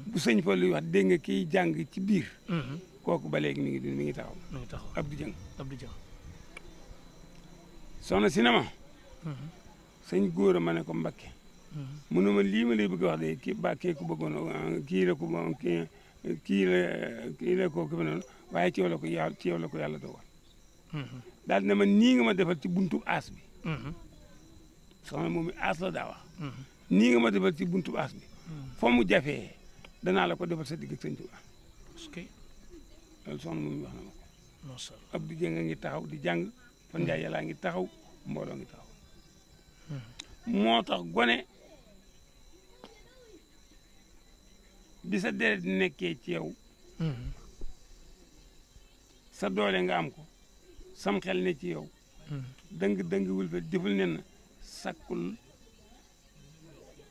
bu sëñ fa luy wax dégg nga kiy jàng ci biir kooku ba léegi mi ngi taxaw Abdou Dieng soxna si na ma sëñ góor a ma ne ko Mbakke mu ne ma lii ma lay bëgg wax de kii ba kee ku bëggoon kii la ko ko fi noonu waaye ci yow la ko yàlla dogal daal ne ma nii nga ma defal ci buntu aas bi soxna moom mi aas la daa wax nii nga ma defal ci buntu aas bi foo mu jafee danaa la ko defal sa digg ak sëñ Tuubaa loolu soxna moom mi wax na ma ko Abdou Dieng a ngi taxaw di jàng fan Njaay yàllaa ngi taxaw mbooloo ngi taxaw moo tax gone bi sa deret nekkee ci yow sa doole nga am ko sam xel ne ci yow dëng wul fa deful ne na sakkul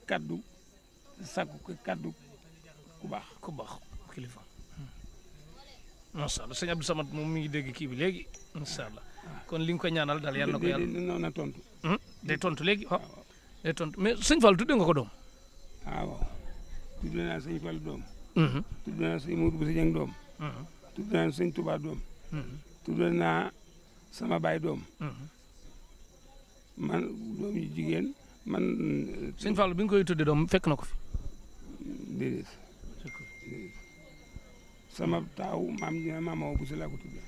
kaddu sakku ko kaddu ku baax kilifa macha allah sëñ Abdou Samad moom mi ngi dégg kii bi léegi incha allah kon li nga ko ñaanal daal yàlla na ko yàlla na tontu day tontu léegi waaw day tontu mais sëñ Fall tuddee nga ko doom waaw tudd naa sëñ Fall doom tudd naa sëñ Modou Bousso Dieng doom tudd naa sëñ Touba doom tudd naa sama baay doom man doom yu jigéen man sëñ Fall bi nga koy tuddee doom fekk na ko fi déedéet sama taaw maam Awa Bousso laa ko tuddee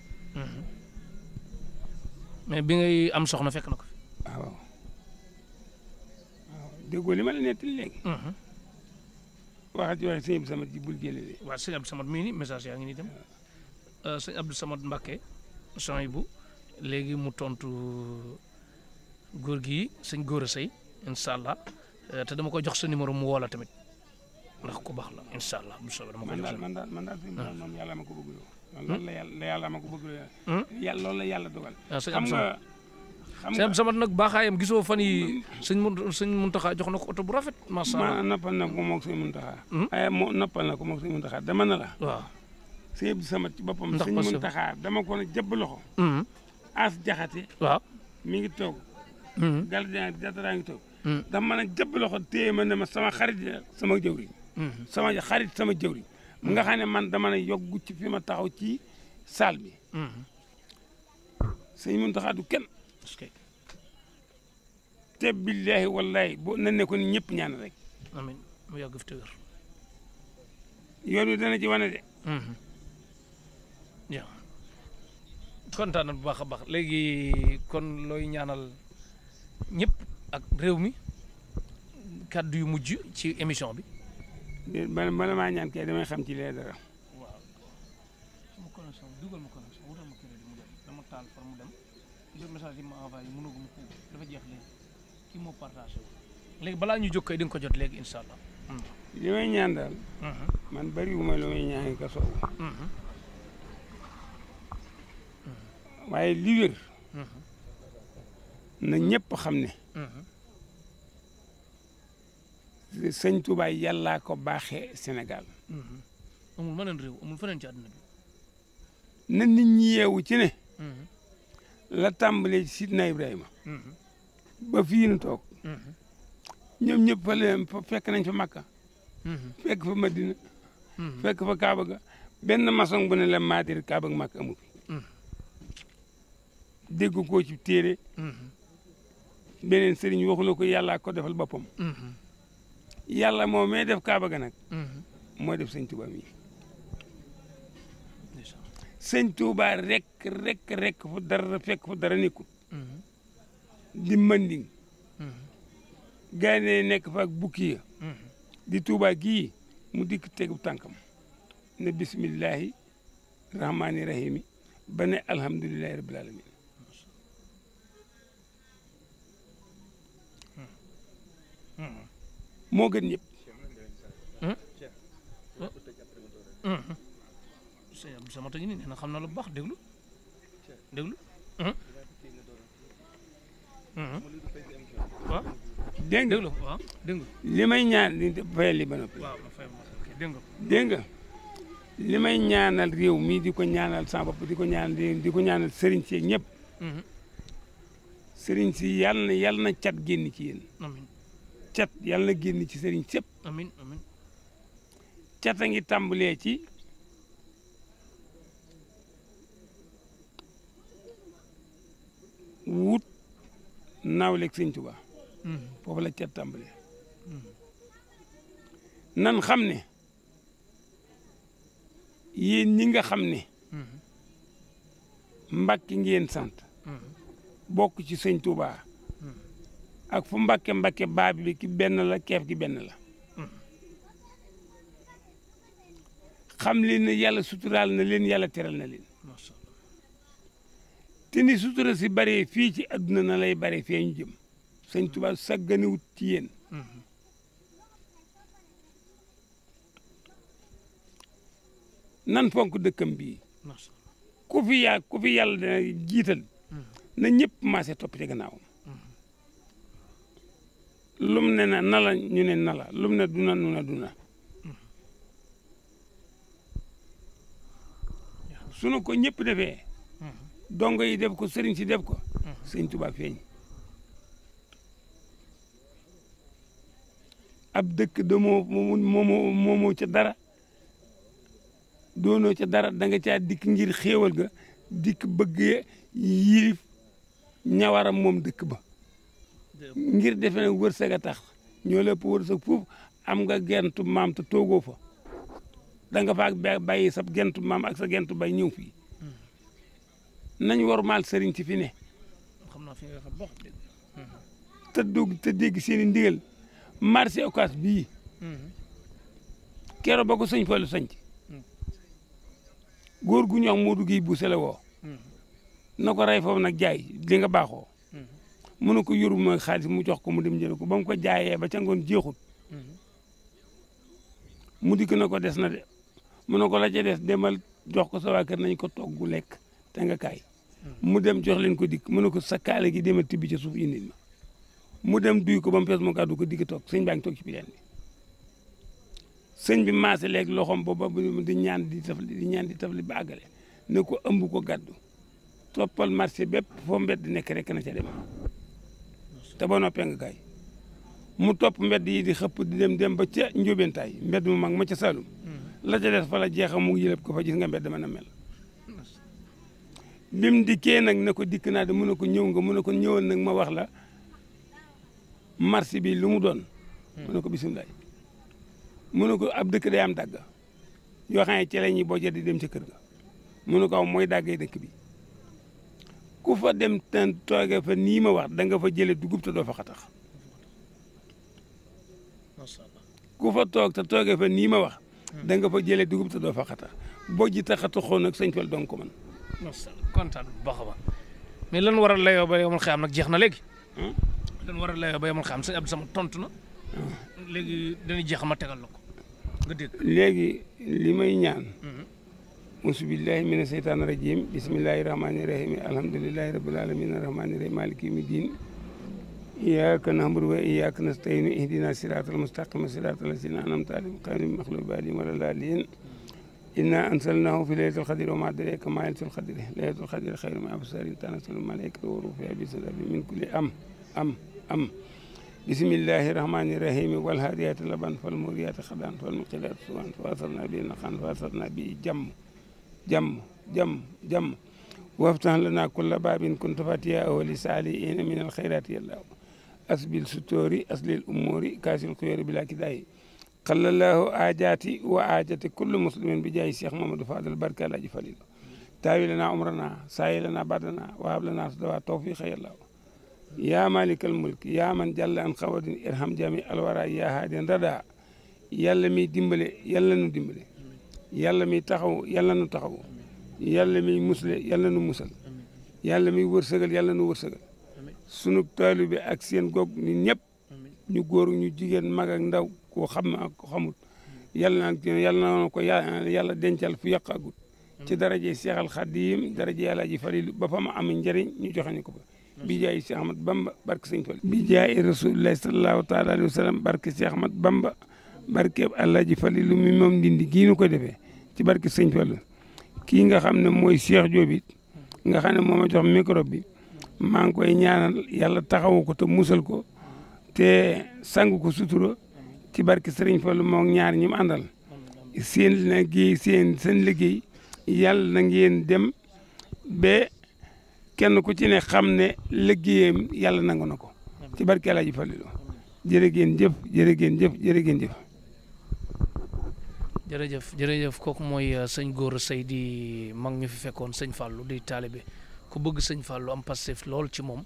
mais bi ngay am soxna fekk na ko fi waaw déggoo li ma la nettali léegi waxal ci waxe sëñ Abdou Samad ji bul jëlee waaw sëñ Abdou Samad mii ni message yaa ngi nii dem sëñ Abdou Samad Mbacké son bu léegi mu tontu góor gi sëñ Gora Seye incha allah te dama koy jox sa numéro mu woo la tamit ndax ku baax la incha allah bu soobee dama koy jox man daal moom yàlla ma ko bëgg loolu la yàlla ma ko bëgg loolu la yàlla dogal xam nga sëñ Abdou Samad nag baaxaayam gisoo fan yi sëñ Muntaxa jox na ko oto bu rafet macha allah noppal na ko moog sëñ Muntaxa ay noppal na ko moog sëñ Muntaxa dama na la waaw sëñ Abdou Samad ci boppam sëñ Muntaxa dama ko ne jëbb loxo as jaxate waaw mi ngi toog gardien dataraa ngi toog dama mën a jëbb loxo téye ma ne ma sama xarit sama jëwriñ sama xarit sama jëwriñ mu nga xam ne man dama ne yoggu ci fi ma taxaw ci salle bi sëñ Muntaxa du kenn te billahi wallahi boo na ne ko ni ñëpp ñaan rek amiin mu yàgg fi te wér yoon wi dana ci wane de waaw kontaan na bu baax a baax léegi kon looy ñaanal ñëpp ak réew mi kàddu yu mujj ci émission bi bala maa ñaan kay damay xam ci lee dara waaw sama connexion dugal ma connexion wutal ma crédit mu dem dama taal far mu dem jot message yi ma envoyé mënaguma ko dafa jeex léegi kii moo partagé léegi balaa ñu jóg kay di nga ko jot léegi incha allah li may ñaan daal man bariwuma lu may ñaan ka soow waaye li wér na ñëpp xam ne sëñ Touba yàllaa ko baaxee Sénégal amul meneen réew amul feneen ci àdduna bi na nit ñi yeewu ci ne la tàmbalee ci Sidna Ibrahima ba fii nu toog ñoom ñëpp fa leen fekk nañ fa Makka fekk fa Madina fekk fa Kaaba ga benn maçon bu ne la maatir Kaaba ak Makka amu fi dégg koo ci téere beneen sëriñ waxula ko yàllaa ko defal boppam yàlla moo may def Kaaba ga nag moo def sëñ Touba mi sëñ Touba rek fu dara fekk fu dara nekkul di manding gaynde nekk fa ak bukki ya di Touba gii mu dikk tegu tànkam ne bismillahi rahmaani rahimi ba ne alhamdulilahi rabbil alamin moo gën ñëpp sëñ Abdou Samad ngi nii nee na xam na lu baax déglu waaw dégg nga déglu waaw dégg nga li may ñaan li fayal li ba noppi waaw ma fay ma dégg nga dégg nga li may ñaanal réew mi di ko ñaanal sama bopp di ko ñaanal sëriñ si ñëpp sëriñ si yàlla na cat génn ci yéen amiin cat yàlla na génn ci sëriñ sëpp amiin amiin cat a ngi tàmbalee ci wut naawleeg sëñ Tuba foofu la cat tàmbalee nan xam ne yéen ñi nga xam ne Mbàkke ngeen sant bokk ci sëñ Tuba ak fu Mbàkke baab bi ki benn la keef gi benn la xam leen ne yàlla suturaal na leen yàlla teral na leen macha allah te ni sutura si baree fii ci adduna na lay bare fee ñu jëm sëñ Tuubaa sagganiwut ci yéen nan fonk dëkkam bii ku fi yàlla dana jiital na ñëpp maase topp ci gannaawam lum ne na nala ñu ne nala lum ne duna nu ne duna sunu ko ñëpp defee dongo yi def ko sëriñ si def ko sëñ Tuubaa feeñ ab dëkk de moomoo ca dara doonoo ca dara da nga caa dikk ngir xéewal ga dikk bëgg yilif ñawaram moom dëkk ba ngir defe ne wërsëg a tax ñoo lépp wërsëg foofu am nga gentu maam te toogoo fa da nga fa bàyyi sa gentu maam ak sa gentu bay ñëw fii nañ war maal sëriñ ci fi ne te dégg seen i ndigal marché Ocass bii keroog ba ko sëñ Fallu sanc góor gu ñu wax Modou Guèye bu sele woo na ko rey foofu nag jaay li nga baaxoo mu ne ko yoruma xaalis mu jox ko mu dem jël ko ba mu ko jaayee ba ca ngoon jeexut mu dikk na ko des na de mu ne ko la ca des demal jox ko sa waa kër nañ ko togg lekk te nga kaay mu dem jox leen ko dikk mu ne ko sa kaale gi demal tibbi ca suuf indil ma mu dem duy ko ba mu fees mu gàddu ko dikk toog sëñ baa ngi toog ci bileen bi sëñ bi maase léegi loxoom booba di ñaan di tafli ba àggale ne ko ëmb ko gàddu toppal marché bépp foo mbedd di nekk rek na ca dem te ba noppee nga kaay mu topp mbedd yi di xëpp di dem ba ca njóobentaay mbedd mu mag ma ca Saalum la ca des fa la jeexam mu yëlëb ko fa gis nga mbedd mën a mel bim dikkee nag ne ko dikk naa de mu ne ko ñëw nga mu ne ko ñëwal nag ma wax la marché bi lu mu doon mu ne ko bisimilah mu ne ko ab dëkk day am dagg yoo xam ne ci la ñuy boo di dem ca kër ga mu ne ko aw mooy daggee dëkk bi ku fa dem ten tooge fa nii ma wax da nga fa jële dugub te doo fa xatax ku fa toog te tooge fa nii ma wax da nga fa jële dugub te doo fa xatax boo ji taxatuxoo nag sëñ Fall donc ko man kontaan bu baax a baax mais lan waral layoo ba yomal xiyam nag jeex na léegi lan waral layoo ba yomal xiyam sëñ Abdou Samad tontu na léegi dañuy jeex ma tegal la ko nga dégg léegi li may ñaan auzu billahi mina seytaani rajim bismillahi rahmani rahim alhamdulillahi rabbil alamin arrahmani rahim maliki yawmi din iyyaka na'budu wa iyyaka nasta'in ihdina siratal mustaqima siratal lazina an'amta alayhim ghayril maghdubi alayhim walad dallin inna anzalnahu fi laylatil qadri wa ma adraka ma laylatul qadri laylatul qadri khayrun min alfi shahrin tanazzalul malaikatu wa ruhu fiha bi min kulli am bismillahi rahmani rahim wal hadiyati laban fal muriyati khadan fal muqilati suban fa asarna bi naqan fa asarna bi jam waftah lana kulla babin kunta fatihahu li salihin min al khairati yallah asbil sutori aslil umuri kasil khuyari bila kidayi qallallahu ajati wa ajati kullu muslimin bi jayi cheikh mamadou fadal barka alaji falil tawi lana umrana sayi lana badana wa hab lana sadawa tawfiqa yallah ya malikal mulk ya man jalla an khawadin irham jami alwara ya hadin rada yàlla mi dimbale yàlla nu dimbale yàlla mi taxaw yàlla nu taxaw yàlla mi musle yàlla nu musal yàlla mi wërsëgal yàlla nu wërsëgal sunu taalibe ak seen goog ni ñëpp ñu góor ñu jigéen mag ak ndaw ko xam ak ko xamul yàlla na ko yàlla dencal fu yàq agut ci daraje Seex al Xaadim daraje yàlla ji Falilu ba fa ma am njëriñ ñu joxe ñu ko ba bi jaay Seex Ahmad Bamba barke Sëñ Fall bi jaay Rasulullahi sallallahu taala alayhi wa sallam barke Seex Ahmad Bamba barke Alaaji Falilu mi moom ndindi gii nu ko defee ci barke Sëñ Fall kii nga xam ne mooy Cheikh Diop it nga xam ne moo ma jox micro bi maa ngi koy ñaanal yàlla taxawu ko te musal ko te sang ko sutura ci barke Sëriñ Fall moom ñaar ñi mu àndal seen liggéey seen liggéey yàlla na ngeen dem ba kenn ku ci ne xam ne liggéeyam yàlla nangu na ko ci barke Alaaji Falilu jërë ngeen jëf jërë ngeen jëf jërë ngeen jëf. jërëjëf kooku mooy sëñ Gora Seye di mag ñu fi fekkoon sëñ Fallou di taalibe ku bëgg sëñ Fallou am passif lool ci moom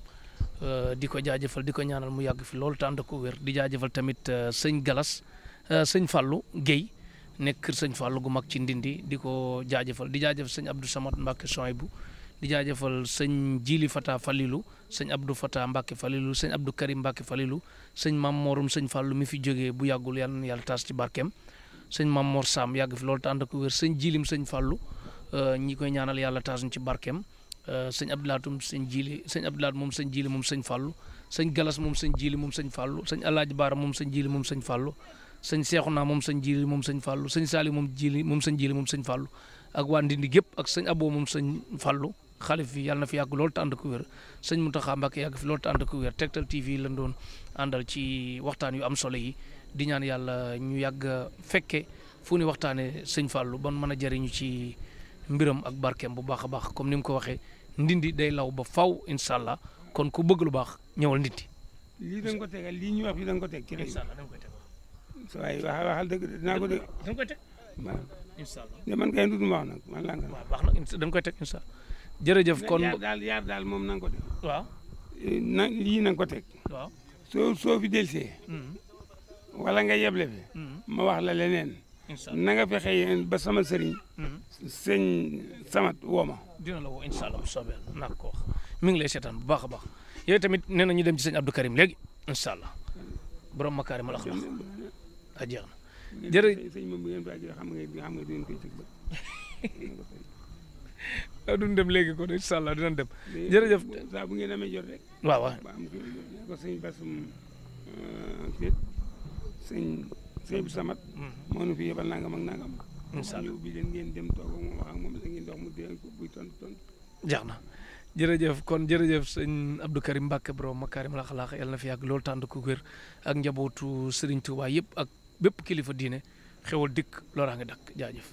di ko jaajëfal di ko ñaanal mu yàgg fi lool tànd ko wér di jaajëfal tamit sëñ Galas sëñ Fallou Guèye nekk kër sëñ Fallou gu mag ci Ndindi di ko jaajëfal di jaajëfal sëñ Abdou Samad Mbacke Souhaïbou di jaajëfal sëñ Jili Fata Falilou sëñ Abdou Fata Mbacke Falilou sëñ Abdou Karim Mbacke Falilou sëñ Mam Morum sëñ Fallou mi fi jógee bu yàggul yàlla na yàlla taas ci barkeem sëñ Mam Mor Sam yàgg fi loolu te ànd ak wér sëñ Jilim sëñ Fallou ñi koy ñaanal yàlla taas ci barkeem sëñ Abdoulatum sëñ Jili sëñ Abdoulaat moom sëñ Jili moom sëñ Fallou sëñ Galas moom sëñ Jili moom sëñ Fallou sëñ Alaaji Baara moom sëñ Jili moom sëñ Fallou sëñ Seexuna moom sëñ Jili moom sëñ Fallou sëñ Saali moom Jili moom sëñ Jili moom sëñ Fallou ak waa Ndindi gépp ak sëñ Abo moom sëñ Fallou xalif fi yàlla na fi yàgg loolu te ànd ko wér sëñ Mountakha Mbacké yàgg fi loolu te ànd ko wér Tektal TV lañ doon àndal ci waxtaan yu am solo yi di ñaan yàlla ñu yàgg fekke fu ni waxtaanee sëñ Fallou ban mën a jëriñu ci mbiram ak barkeem bu baax a baax comme ni mu ko waxee Ndindi day law ba faw incha allah kon ku bëgg lu baax ñëwal Ndindi. lii da nga ko tegal lii ñu wax fii da nga ko teg ci incha allah da nga koy teg waaye waxal dëgg dinaa ko dégg. da nga koy teg waaw incha allah. de man kay dutuma wax nag man laa nga. waaw baax na da nga koy teg incha allah. jërëjëf kon yaar daal moom na nga ko def. waaw. lii na nga ko teg. waaw. soo fi delsee. wala nga yeble fi. ma wax la leneen. incha allah na nga fexe yéen ba sama sëriñ. sëñ Samat woo ma. dina la woo incha allah bu soobee naa ko wax mi ngi lay seetaan bu baax a baax yooyu tamit nee na ñu dem ci sëñ Abdou Karim léegi incha allah borom makaarimal axlaaq a jeex na. jërëjëf sëñ moom bu ngeen bàyyi xam nga du ngeen koy tëj ba. duñ dem léegi kon incha allah dinañ dem. jërëjëf saa bu ngeen amee jot rek. waaw waaw ba am ko sëñ Basum sëñ bu Samat. moo nu fi yebal nangam ak nangam. incha allah ñëw bi leen ngeen dem toog ak moom wax ak moom la ngeen dox mu dee ko buy tontu. jeex na jërëjëf kon jërëjëf sëñ Abdou Karim Mbacke borom makaarimal axlaaq yàlla na fi yàgg loolu tànd ko wér ak njabootu Serigne Touba yëpp ak bépp kilifa diine xewal dikk looraa nga dakk jaajëf.